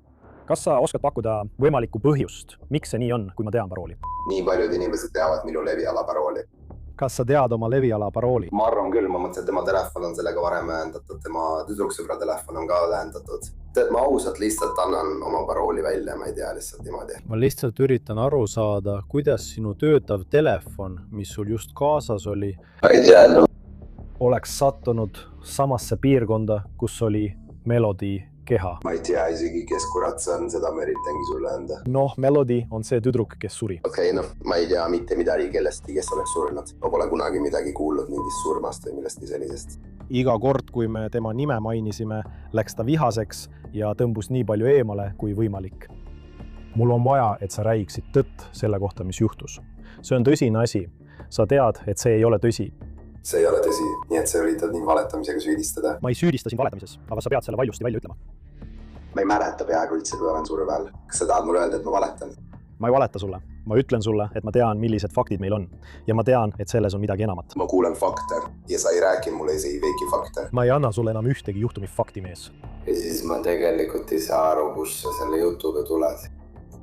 Kas sa oskad pakkuda võimalikku põhjust? Miks see nii on, kui ma tean parooli? Nii paljud inimesed teavad minu leviala parooli. kas sa tead oma leviala parooli? Ma arvan küll, ma mõtlen, et tema telefon on sellega varem ühendatud, tema tüdruksõbra telefon on ka ühendatud. Ma ausalt lihtsalt annan oma parooli välja, ma ei tea lihtsalt niimoodi. Ma lihtsalt üritan aru saada, kuidas sinu töötav telefon, mis sul just kaasas oli, oleks sattunud samasse piirkonda, kus oli Melody keha. Ma ei tea isegi, kes kurat see on, seda ma üritangi sulle anda. Noh, Melody on see tüdruk, kes suri. Okei, ma ei tea mitte midagi kellestki, kes oleks surnud. Ma pole kunagi midagi kuulnud mingist surmast või millestki sellisest. Iga kord, kui me tema nime mainisime, läks ta vihaseks ja tõmbus nii palju eemale kui võimalik. Mul on vaja, et sa räägiksid tõtt selle kohta, mis juhtus. See on tõsine asi. Sa tead, et see ei ole tõsi. See ei ole tõsi, nii et sa üritad nii valetamisega süüdistada. Ma ei süüdista sind valetamises, aga sa pead selle valjusti välja ütlema. Ma ei mäleta peaaegu üldse, kui olen surve all. Kas sa tahad mulle öelda, et ma valetan? Ma ei valeta sulle. Ma ütlen sulle, et ma tean, millised faktid meil on. Ja ma tean, et selles on midagi enamat. Ma kuulen fakte ja sa ei räägi mulle isegi veiki fakte. Ma ei anna sulle enam ühtegi juhtumi fakti mees. Ja siis ma tegelikult ei saa aru, kus sa selle jutuga tuled.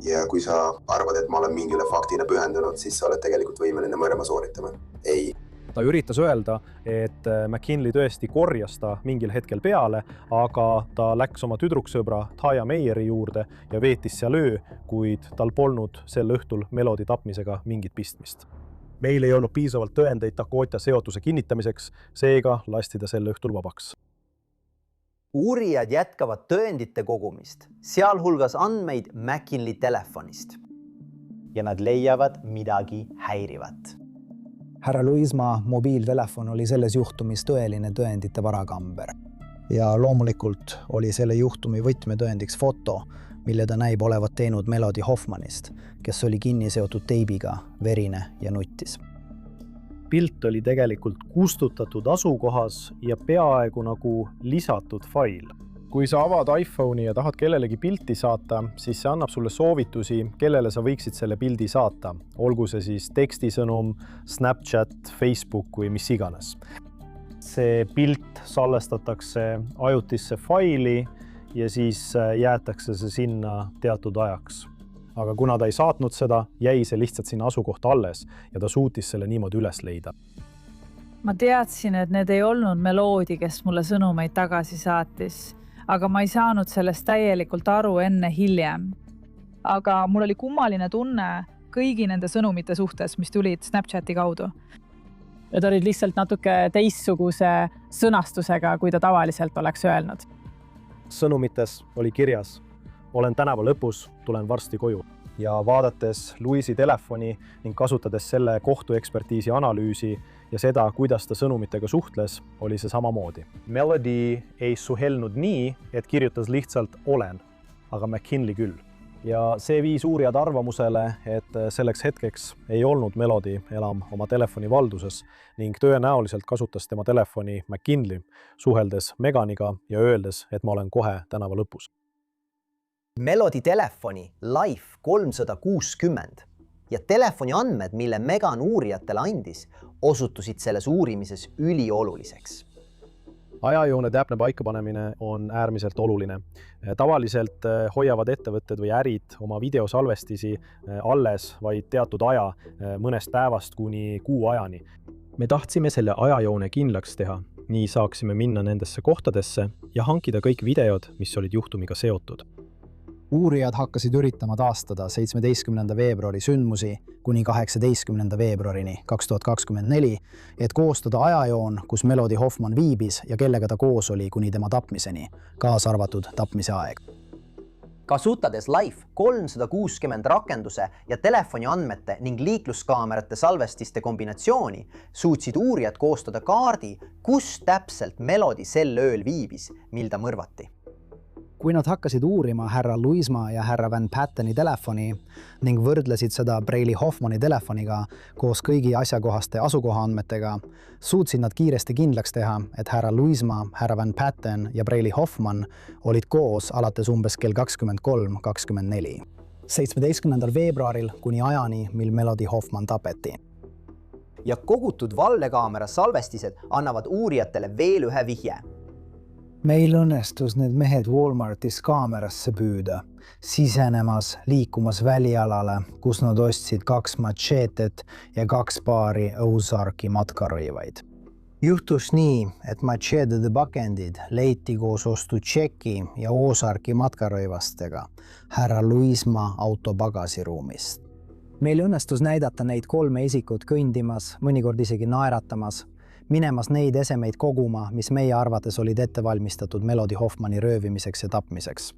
Ja kui sa arvad, et ma olen mingile faktile pühendunud, siis sa oled tegelikult võimeline mõrva sooritama. Ei. Ta üritas öelda, et McKinley tõesti korjas ta mingil hetkel peale, aga ta läks oma tüdruksõbra Taya Meieri juurde ja veetis seal öö, kuid tal polnud sel õhtul Melody tapmisega mingit pistmist. Meil ei olnud piisavalt tõendeid Dakota seotuse kinnitamiseks, seega lasti ta sel õhtul vabaks. Uurijad jätkavad tõendite kogumist, sealhulgas andmeid McKinley telefonist. Ja nad leiavad midagi häirivat. Härra Luisma mobiiltelefon oli selles juhtumis tõeline tõendite varakamber. Ja loomulikult oli selle juhtumi võtmetõendiks foto, mille ta näib olevat teinud Melody Hoffmanist, kes oli kinni seotud teibiga, verine ja nuttis. Pilt oli tegelikult kustutatud asukohas ja peaaegu nagu lisatud fail. Kui sa avad iPhone'i ja tahad kellelegi pilti saata, siis see annab sulle soovitusi, kellele sa võiksid selle pildi saata. Olgu see siis tekstisõnum, Snapchat, Facebook või mis iganes. See pilt salvestatakse ajutisse faili ja siis jäetakse see sinna teatud ajaks. Aga kuna ta ei saatnud seda, jäi see lihtsalt sinna asukohta alles ja ta suutis selle niimoodi üles leida. Ma teadsin, et need ei olnud Melody, kes mulle sõnumeid tagasi saatis. Aga ma ei saanud sellest täielikult aru enne hiljem. Aga mul oli kummaline tunne kõigi nende sõnumite suhtes, mis tulid Snapchati kaudu. Need olid lihtsalt natuke teistsuguse sõnastusega, kui ta tavaliselt oleks öelnud. Sõnumites oli kirjas, olen tänava lõpus, tulen varsti koju. Ja vaadates Louisi telefoni ning kasutades selle kohtuekspertiisi analüüsi ja seda, kuidas ta sõnumitega suhtles, oli see samamoodi. Melody ei suhelnud nii, et kirjutas lihtsalt olen, aga McKinley küll. Ja see viis uurijad arvamusele, et selleks hetkeks ei olnud Melody enam oma telefoni valduses ning tõenäoliselt kasutas tema telefoni McKinley, suheldes Meganiga ja öeldes, et ma olen kohe tänava lõpus. Melody telefoni Life 360 ja telefoni andmed, mille Megan uurijatele andis, osutusid selles uurimises ülioluliseks. Ajajoone täpne paikapanemine on äärmiselt oluline. Tavaliselt hoiavad ettevõtted või ärid oma videosalvestisi alles vaid teatud aja, mõnest päevast kuni kuu ajani. Me tahtsime selle ajajoone kindlaks teha, nii saaksime minna nendesse kohtadesse ja hankida kõik videod, mis olid juhtumiga seotud. Uurijad hakkasid üritama taastada 17. veebruari sündmusi kuni 18. veebruarini 2024, et koostada ajajoon, kus Melody Hoffman viibis ja kellega ta koos oli kuni tema tapmiseni, kaasa arvatud tapmise aeg. Kasutades Life 360 rakenduse ja telefoni andmete ning liikluskaamerate salvestiste kombinatsiooni, suutsid uurijad koostada kaardi, kus täpselt Melody sel ööl viibis, mil ta mõrvati. Kui nad hakkasid uurima härra Luisma ja härra Van Patteni telefoni ning võrdlesid seda Braylee Hoffmani telefoniga koos kõigi asjakohaste asukohaandmetega, suutsid nad kiiresti kindlaks teha, et härra Luisma, härra Van Patten ja Braylee Hoffman olid koos alates umbes kell 23:24. 17. veebruaril kuni ajani, mil Melody Hoffman tapeti. Ja kogutud vallekaamera salvestised annavad uurijatele veel ühe vihje. Meil õnnestus need mehed Walmartis kaamerasse püüda, sisenemas, liikumas välialale, kus nad ostsid 2 machetet ja 2 paari Ozarki matkarõivaid. Juhtus nii, et machetede pakendid leiti koos ostutšeki ja Ozarki matkarõivastega härra Luisma auto pagasiruumist. Meil õnnestus näidata neid 3 isikut kõndimas, mõnikord isegi naeratamas, minemas neid esemeid koguma, mis meie arvates olid ette valmistatud Melody Hoffmani röövimiseks ja tapmiseks.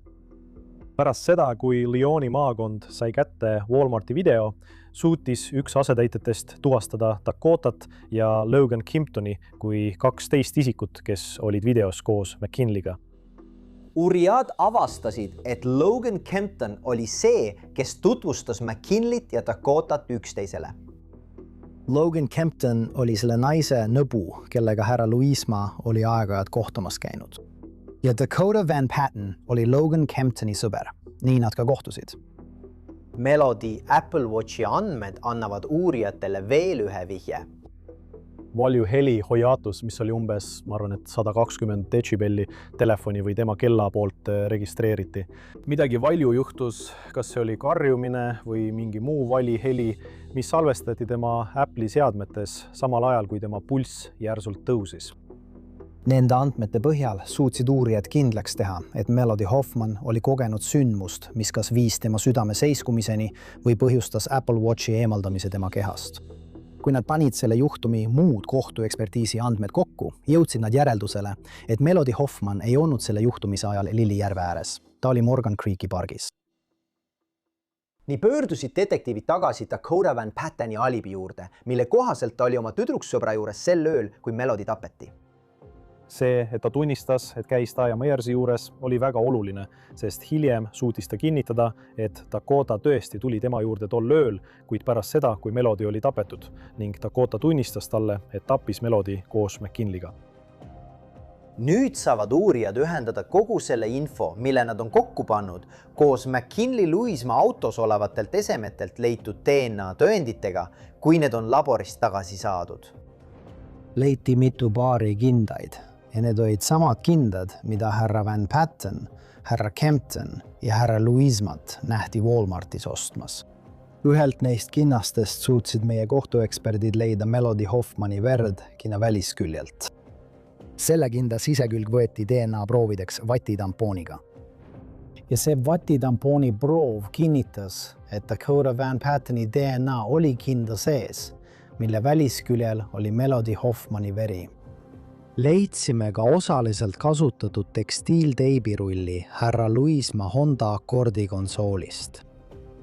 Pärast seda, kui Lyoni maakond sai kätte Walmarti video, suutis üks asetäitjatest tuvastada Dakotat ja Logan Kimptoni kui 12 isikut, kes olid videos koos McKinley'ga. Uurijad avastasid, et Logan Kimpton oli see, kes tutvustas McKinleyt ja Dakotat üksteisele. Logan Kimpton oli selle naise nõbu, kellega härra Luisma oli aeg-ajalt kohtumas käinud. Ja Dakota Van Patten oli Logan Kimptoni sõber. Nii nad ka kohtusid. Melody Apple Watchi andmed annavad uurijatele veel ühe vihje. Valju heli hoiatus, mis oli umbes, ma arvan, et 120 decibelli telefoni või tema kella poolt registreeriti. Midagi valju juhtus, kas see oli karjumine või mingi muu vali heli, mis salvestati tema Apple'i seadmetes samal ajal, kui tema pulss järsult tõusis. Nende andmete põhjal suutsid uurijad kindlaks teha, et Melody Hoffman oli kogenud sündmust, mis kas viis tema südame seiskumiseni või põhjustas Apple Watchi eemaldamise tema kehast. Kui nad panid selle juhtumi muud kohtuekspertiisi andmed kokku, jõudsid nad järeldusele, et Melody Hoffman ei olnud selle juhtumise ajal Lillijärve ääres. Ta oli Morgan Creeki pargis. Nii pöördusid detektiivid tagasi Dakota Van Patteni alibi juurde, mille kohaselt ta oli oma tüdruksõbra juures sel ööl, kui Melody tapeti. See, et ta tunnistas, et käis Taya Myersi juures, oli väga oluline, sest hiljem suutis ta kinnitada, et Dakota tõesti tuli tema juurde tol ööl, kuid pärast seda, kui Melody oli tapetud, ning Dakota tunnistas talle, et tappis Melody koos McKinley'ga. Nüüd saavad uurijad ühendada kogu selle info, mille nad on kokku pannud, koos McKinley Luisma autos olevatelt esemetelt leitud DNA tõenditega, kui need on laborist tagasi saadud. Leiti mitu paari kindaid. Ja need olid samad kindad, mida härra Van Patten, härra Kempton ja härra Luismat nähti Walmartis ostmas. Ühelt neist kinnastest suutsid meie kohtueksperdid leida Melody Hoffmani verd kinna välisküljelt. Selle kinda sisekülg võeti DNA proovideks vatitampooniga. Ja see vatitampooni proov kinnitas, et Dakota Van Patteni DNA oli kinda sees, mille välisküljel oli Melody Hoffmani veri. Leidsime ka osaliselt kasutatud tekstiilteibirulli härra Luisma Honda Accordi konsoolist.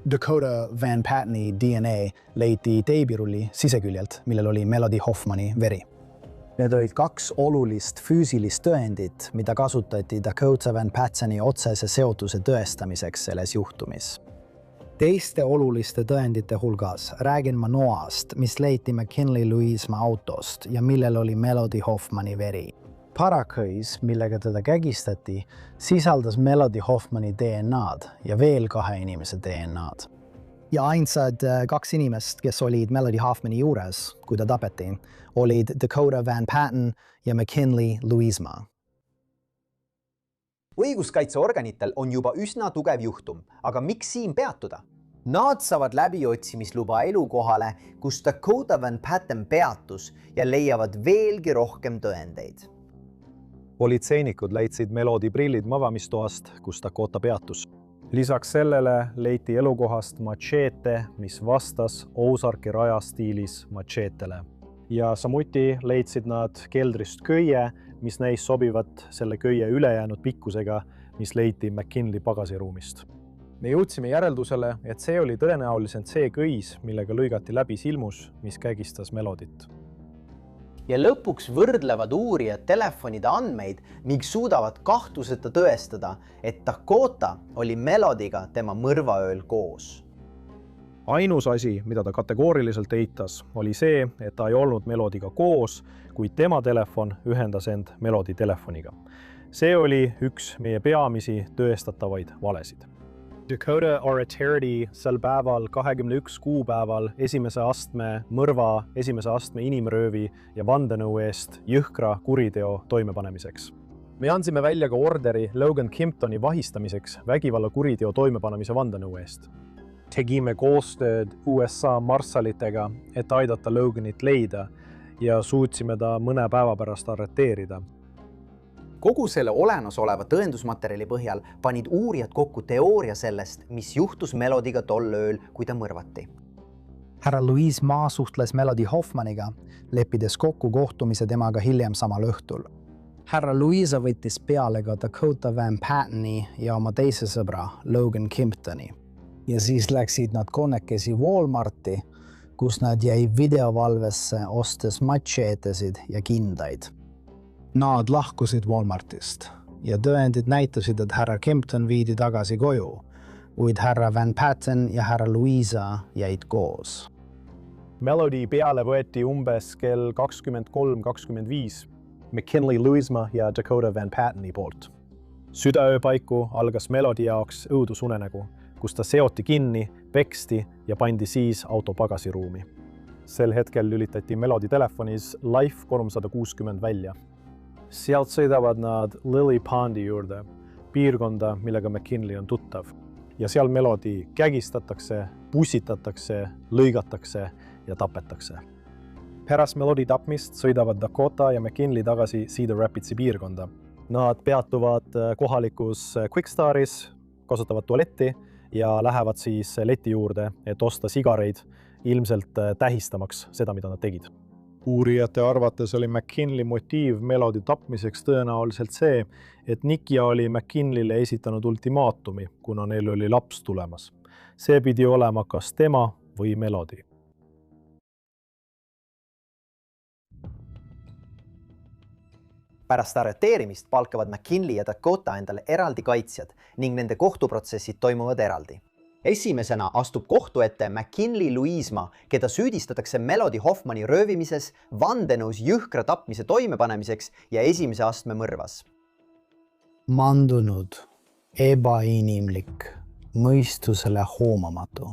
Dakota Van Patteni DNA leiti teibirulli siseküljelt, millel oli Melody Hoffmani veri. Need olid 2 olulist füüsilist tõendit, mida kasutati Dakota Van Patteni otsese seotuse tõestamiseks selles juhtumis. Teiste oluliste tõendite hulgas räägin ma noast, mis leiti McKinley Luisma autost ja millel oli Melody Hoffmani veri. Parakõis, millega teda kägistati, sisaldas Melody Hoffmani DNA-d ja veel 2 inimese DNA-d. Ja ainsad 2 inimest, kes olid Melody Hoffmani juures, kui ta tapeti, olid Dakota Van Patten ja McKinley Luisma. Õiguskaitseorganitel on juba üsna tugev juhtum, aga miks siin peatuda? Nad saavad läbiotsimisluba elukohale, kus Dakota Van Patten peatus ja leiavad veelgi rohkem tõendeid. Politseinikud leidsid Melody prillid magamistoast, kus Dakota peatus. Lisaks sellele leiti elukohast machete, mis vastas Ozarki rajastiilis machetele. Ja samuti leidsid nad keldrist köie, mis näis sobivat selle köie ülejäänud pikkusega, mis leiti McKinley pagasiruumist. Me jõudsime järeldusele, et see oli tõenäoliselt see köis, millega lõigati läbi silmus, mis kägistas Melodyt. Ja lõpuks võrdlevad uurijad telefonide andmeid, miks suudavad kahtluseta tõestada, et Dakota oli Melodyga tema mõrvaööl koos. Ainus asi, mida ta kategooriliselt eitas, oli see, et ta ei olnud Melodyga koos, kuid tema telefon ühendas end Melody telefoniga. See oli üks meie peamisi tõestatavaid valesid. Dakota Oratarity sel päeval 21 kuupäeval esimese astme mõrva, esimese astme inimröövi ja vandenõu eest jõhkra kuriteo toimepanemiseks. Me andsime välja ka orderi Logan Kimptoni vahistamiseks vägivallakuriteo toimepanemise vandenõu eest. Tegime koostööd USA marssalitega, et aidata Loganit leida ja suutsime ta mõne päeva pärast arreteerida. Kogu selle olemasoleva tõendusmaterjali põhjal panid uurijad kokku teooria sellest, mis juhtus Melodiga tol ööl, kui ta mõrvati. Härra Louise Maa suhtles Melody Hoffmaniga, leppides kokku kohtumise temaga hiljem samal õhtul. Härra Louise võttis peale ka Dakota Van Patteni ja oma teise sõbra Logan Kimptoni. Ja siis läksid nad konnekesi Walmarti, kus nad jäi videovalvesse ostes machetesid ja kindaid. Nad lahkusid Walmartist ja tõendid näitasid, et härra Kimpton viidi tagasi koju, kuid härra Van Patten ja härra Louisa jäid koos. Melody peale võeti umbes kell 23:25 McKinley Louisma ja Dakota Van Patteni poolt. Südaöö paiku algas Melody jaoks õudusunenägu, kus ta seoti kinni, peksti ja pandi siis auto pagasiruumi. Sel hetkel lülitati Melody telefonis Life 360 välja. Sealt sõidavad nad Lily Pondi juurde, piirkonda, millega McKinley on tuttav. Ja seal Melody kägistatakse, pussitatakse, lõigatakse ja tapetakse. Pärast Melody tapmist sõidavad Dakota ja McKinley tagasi Cedar Rapidsi piirkonda. Nad peatuvad kohalikus Quickstaris, kasutavad tualetti ja lähevad siis leti juurde, et osta sigareid, ilmselt tähistamaks seda, mida nad tegid. Uurijate arvates oli McKinley motiiv Melody tapmiseks tõenäoliselt see, et Nikia oli McKinleyle esitanud ultimaatumi, kuna neil oli laps tulemas. See pidi olema kas tema või Melody. Pärast arreteerimist palkavad McKinley ja Dakota endale eraldi kaitsjad ning nende kohtuprotsessid toimuvad eraldi. Esimesena astub kohtu ette McKinley Louisma, keda süüdistatakse Melody Hoffmani röövimises, vandenõus jõhkra tapmise toimepanemiseks ja esimese astme mõrvas. Mandunud, ebainimlik, mõistusele hoomamatu.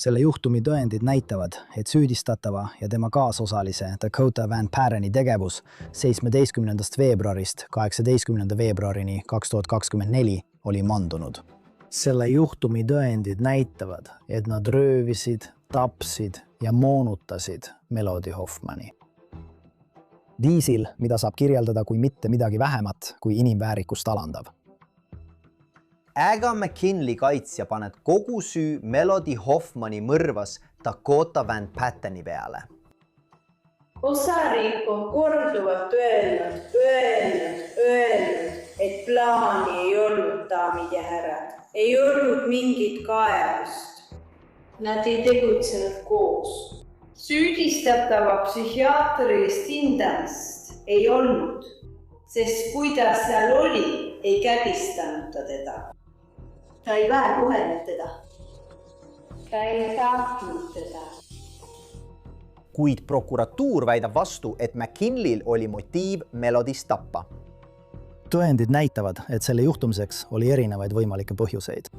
Selle juhtumi tõendid näitavad, et süüdistatava ja tema kaasosalise Dakota Van Patteni tegevus 17. veebruarist 18. veebruarini 2024 oli mandunud. Selle juhtumi tõendid näitavad, et nad röövisid, tapsid ja moonutasid Melody Hoffmani. Viisil, mida saab kirjeldada kui mitte midagi vähemat kui inimväärikust alandav. Äga McKinley kaitsja paneb kogu süü Melody Hoffmani mõrvas Dakota Van Patteni peale. Osariik on korduvalt öelnud, et plaani ei olnud, daamid ja härrad. Ei olnud mingit kaevust. Nad ei tegutsenud koos. Süüdistatava psühhiaatrilist hindamist ei olnud, sest kui ta seal oli, ei kägistanud ta teda. Ta ei väärkohelnud teda. Ta ei tahtnud teda. Kuid prokuratuur väidab vastu, et McKinleyl oli motiiv Melodist tappa. Tõendid näitavad, et selle juhtumiseks oli erinevaid võimalikke põhjuseid.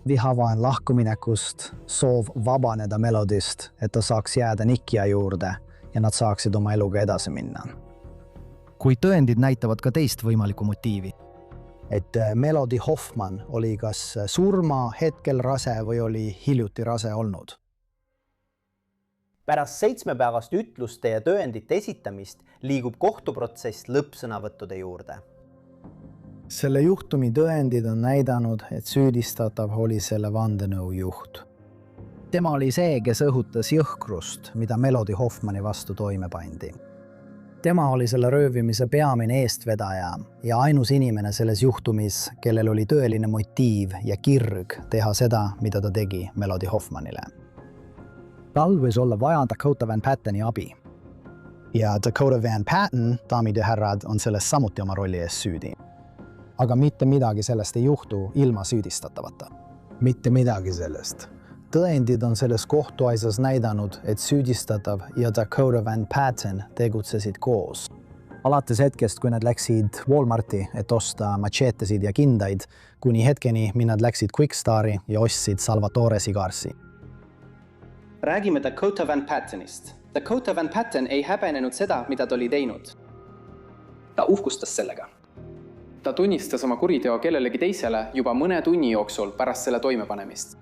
Vihavaen lahkuminekust, soov vabaneda Melodist, et ta saaks jääda Nikia juurde ja nad saaksid oma eluga edasi minna. Kuid tõendid näitavad ka teist võimalikku motiivi. Et Melody Hoffman oli kas surma hetkel rase või oli hiljuti rase olnud. Pärast 7 päevast ütluste ja tõendite esitamist liigub kohtuprotsess lõppsõnavõttude juurde. Selle juhtumi tõendid on näidanud, et süüdistatav oli selle vandenõu juht. Tema oli see, kes õhutas jõhkrust, mida Melody Hoffmani vastu toime pandi. Tema oli selle röövimise peamine eestvedaja ja ainus inimene selles juhtumis, kellel oli tõeline motiiv ja kirg teha seda, mida ta tegi Melody Hoffmanile. Tal võis olla vaja Dakota Van Patteni abi. Ja Dakota Van Patten, daamid ja härrad, on selles samuti oma rolli ees süüdi. Aga mitte midagi sellest ei juhtu ilma süüdistatavata. Mitte midagi sellest. Tõendid on selles kohtuasjas näidanud, et süüdistatav ja Dakota Van Patten tegutsesid koos. Alates hetkest, kui nad läksid Walmarti, et osta machetesid ja kindaid, kuni hetkeni, mil nad läksid Quickstari ja ostsid Salvatore sigarsi. Räägime Dakota Van Pattenist. Dakota Van Patten ei häbenenud seda, mida ta oli teinud. Ta uhkustas sellega. Ta tunnistas oma kuriteo kellelegi teisele juba mõne tunni jooksul pärast selle toimepanemist.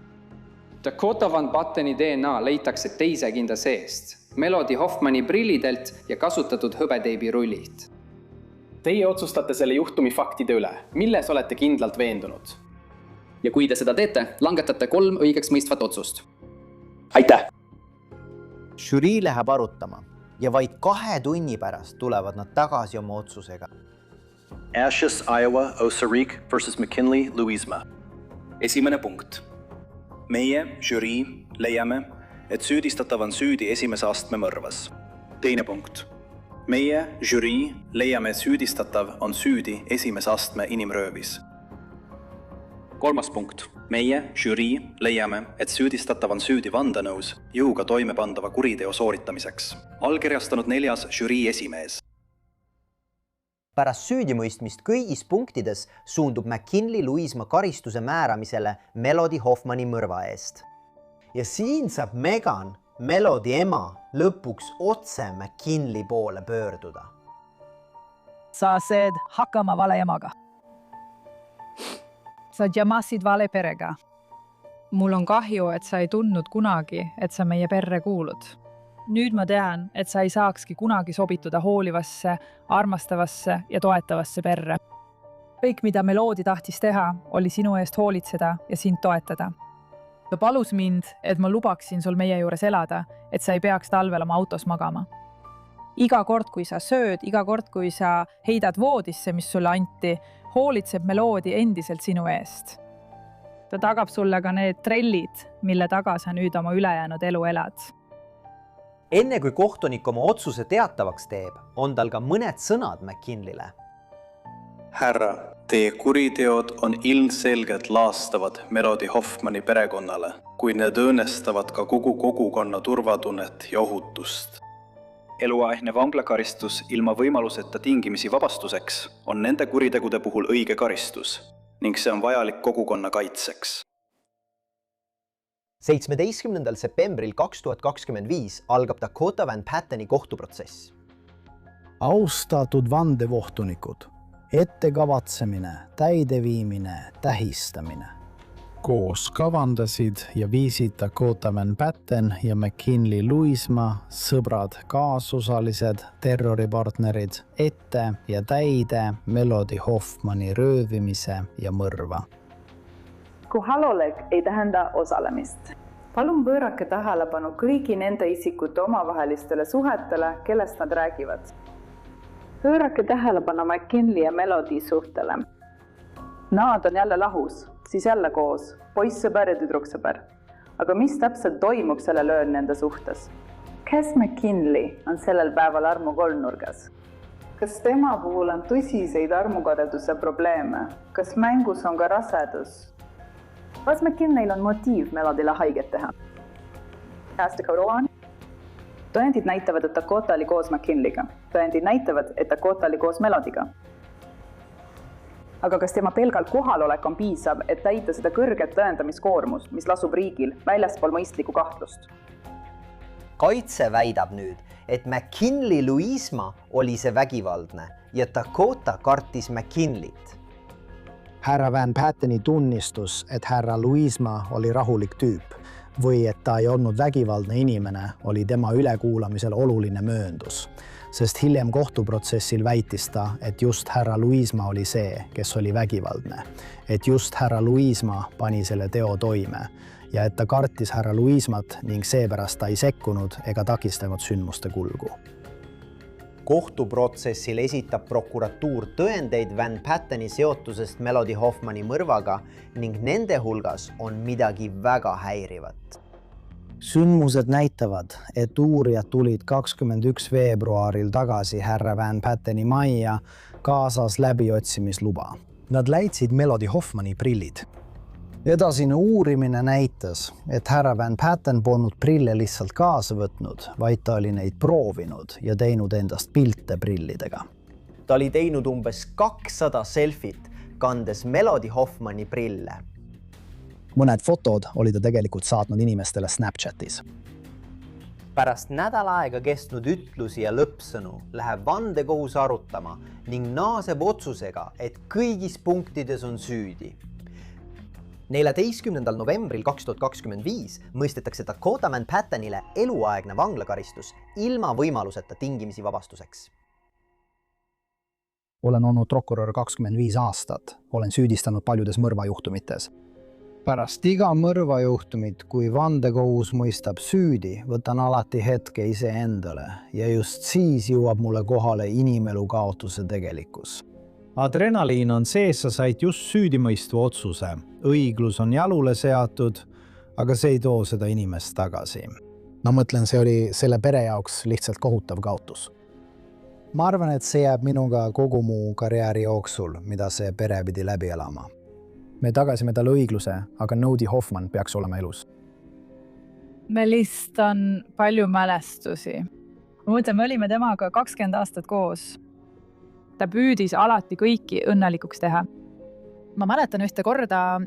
Dakota Van Patteni DNA leitakse teise kinda seest, Melody Hoffmani prillidelt ja kasutatud hõbeteibi rullilt. Teie otsustate selle juhtumi faktide üle. Milles olete kindlalt veendunud? Ja kui te seda teete, langetate 3 õigeks mõistvat otsust. Aitäh! Žürii läheb arutama ja vaid 2 tunni pärast tulevad nad tagasi oma otsusega. Ashes, Iowa, Osarique versus McKinley, Louisma. Esimene punkt. Meie, žürii, leiame, et süüdistatav on süüdi esimese astme mõrvas. Teine punkt. Meie, žürii, leiame, et süüdistatav on süüdi esimese astme inimröövis. Kolmas punkt. Meie, žürii, leiame, et süüdistatav on süüdi vandenõus jõuga toimepandava kuriteo sooritamiseks. Allkirjastanud 4. žürii esimees. Pärast süüdimõistmist kõigis punktides suundub McKinley Louisma karistuse määramisele Melody Hoffmani mõrva eest. Ja siin saab Megan, Melody ema, lõpuks otse McKinley poole pöörduda. Sa said hakkama vale emaga. Sa jamasid vale perega. Mul on kahju, et sa ei tundnud kunagi, et sa meie perre kuulud. Nüüd ma tean, et sa ei saakski kunagi sobituda hoolivasse, armastavasse ja toetavasse perre. Kõik, mida Melody tahtis teha, oli sinu eest hoolitseda ja sind toetada. Ta palus mind, et ma lubaksin sul meie juures elada, et sa ei peaks talvel oma autos magama. Iga kord, kui sa sööd, iga kord, kui sa heidad voodisse, mis sulle anti, hoolitseb Melody endiselt sinu eest. Ta tagab sulle ka need trellid, mille taga sa nüüd oma ülejäänud elu elad. Enne kui kohtunik oma otsuse teatavaks teeb, on tal ka mõned sõnad McKinleyle. Härra, teie kuriteod on ilmselgelt laastavad Melody Hoffmani perekonnale, kuid need õõnestavad ka kogu kogukonna turvatunnet ja ohutust. Eluaegne vanglakaristus ilma võimaluseta tingimisi vabastuseks on nende kuritegude puhul õige karistus ning see on vajalik kogukonna kaitseks. 17. septembril 2025 algab Dakota Van Patteni kohtuprotsess. Austatud vandevohtunikud, ettekavatsemine, täideviimine, tähistamine. Koos kavandasid ja viisid Dakota Van Patten ja McKinley Louisma, sõbrad, kaasosalised, terroripartnerid, ette ja täide Melody Hoffmani röövimise ja mõrva. Kohalolek ei tähenda osalemist. Palun pöörake tähelepanu kõigi nende isikute omavahelistele suhetele, kellest nad räägivad. Pöörake tähelepanu McKinley ja Melody suhtele. Nad on jälle lahus, siis jälle koos, poissõber ja tüdruksõber. Aga mis täpselt toimub sellel ööl nende suhtes? Kes McKinley on sellel päeval armu kolmnurgas? Kas tema puhul on tõsiseid armukadeduse probleeme? Kas mängus on ka rasedus? Kas McKinleyl on motiiv Melodyle haiget teha? Tõendid näitavad, et Dakota oli koos McKinleyga. Tõendid näitavad, et Dakota oli koos Melodyga. Aga kas tema pelgalt kohalolek on piisav, et täita seda kõrget tõendamiskoormust, mis lasub riigil väljaspool mõistlikku kahtlust? Kaitse väidab nüüd, et McKinley Louisma oli see vägivaldne ja Dakota kartis McKinleyt. Härra Van Patteni tunnistus, et härra Louisma oli rahulik tüüp või et ta ei olnud vägivaldne inimene, oli tema ülekuulamisel oluline mööndus, sest hiljem kohtuprotsessil väitis ta, et just härra Louisma oli see, kes oli vägivaldne, et just härra Louisma pani selle teo toime ja et ta kartis härra Louismat ning seepärast ta ei sekkunud ega takistanud sündmuste kulgu. Kohtuprotsessil esitab prokuratuur tõendeid Van Patteni seotusest Melody Hoffmani mõrvaga ning nende hulgas on midagi väga häirivat. Sündmused näitavad, et uurijad tulid 21. veebruaril tagasi härra Van Patteni majja kaasas läbiotsimisluba. Nad leidsid Melody Hoffmani prillid. Edasine uurimine näitas, et härra Van Patten polnud prille lihtsalt kaasa võtnud, vaid ta oli neid proovinud ja teinud endast pilte prillidega. Ta oli teinud umbes 200 selfit, kandes Melody Hoffmani prille. Mõned fotod oli ta tegelikult saatnud inimestele Snapchatis. Pärast nädal aega kestnud ütlusi ja lõppsõnu läheb vandekohus arutama ning naaseb otsusega, et kõigis punktides on süüdi. 14. novembril 2025 mõistetakse Dakota Manhattanile eluaegne vanglakaristus ilma võimaluseta tingimisi vabastuseks. Olen olnud prokurör 25 aastat, olen süüdistanud paljudes mõrvajuhtumites. Pärast iga mõrvajuhtumit, kui vandekohus mõistab süüdi, võtan alati hetke iseendale ja just siis jõuab mulle kohale inimelu kaotuse tegelikkus. Adrenaliin on see, sa said just süüdimõistva otsuse. Õiglus on jalule seatud, aga see ei too seda inimest tagasi. Ma mõtlen, see oli selle pere jaoks lihtsalt kohutav kaotus. Ma arvan, et see jääb minuga kogu mu karjääri jooksul, mida see pere pidi läbi elama. Me tagasime talle õigluse, aga Nodi Hoffman peaks olema elus. Melist on palju mälestusi. Ma mõtlen, me olime temaga 20 aastat koos. Ta püüdis alati kõiki õnnelikuks teha. Ma mäletan ühte korda,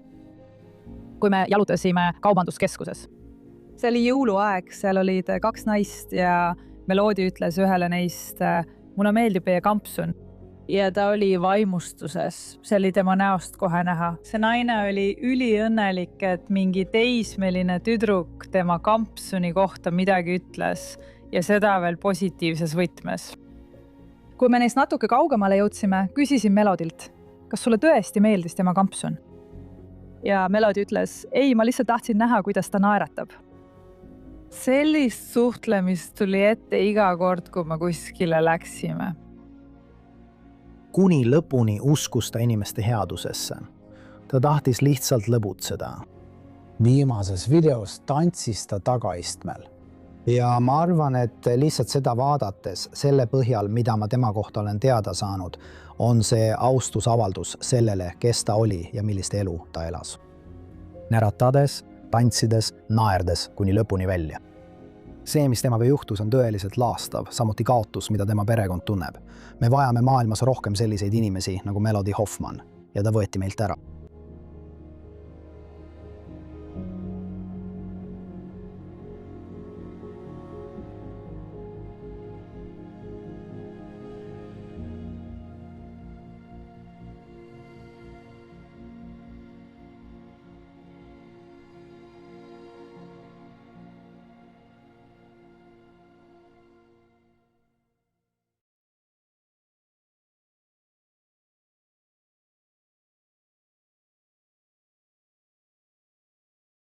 kui me jalutasime kaubanduskeskuses. See oli jõuluaeg, seal olid 2 naist ja Melodi ütles ühele neist, mulle meeldib meie kampsun. Ja ta oli vaimustuses, see oli tema näost kohe näha. See naine oli üliõnnelik, et mingi teismeline tüdruk tema kampsuni kohta midagi ütles ja seda veel positiivses võtmes. Kui me neist natuke kaugemale jõudsime, küsisin Melodilt, kas sulle tõesti meeldis tema kampsun? Ja Melodi ütles, ei, ma lihtsalt tahtsin näha, kuidas ta naeratab. Sellist suhtlemist tuli ette iga kord, kui me kuskile läksime. Kuni lõpuni uskus ta inimeste headusesse. Ta tahtis lihtsalt lõbutseda. Viimases videos tantsis ta tagaistmel. Ja ma arvan, et lihtsalt seda vaadates, selle põhjal, mida ma tema kohta olen teada saanud, on see austusavaldus sellele, kes ta oli ja millist elu ta elas. Näratades, tantsides, naerdes kuni lõpuni välja. See, mis temaga juhtus, on tõeliselt laastav, samuti kaotus, mida tema perekond tunneb. Me vajame maailmas rohkem selliseid inimesi nagu Melodi Hoffman ja ta võeti meilt ära.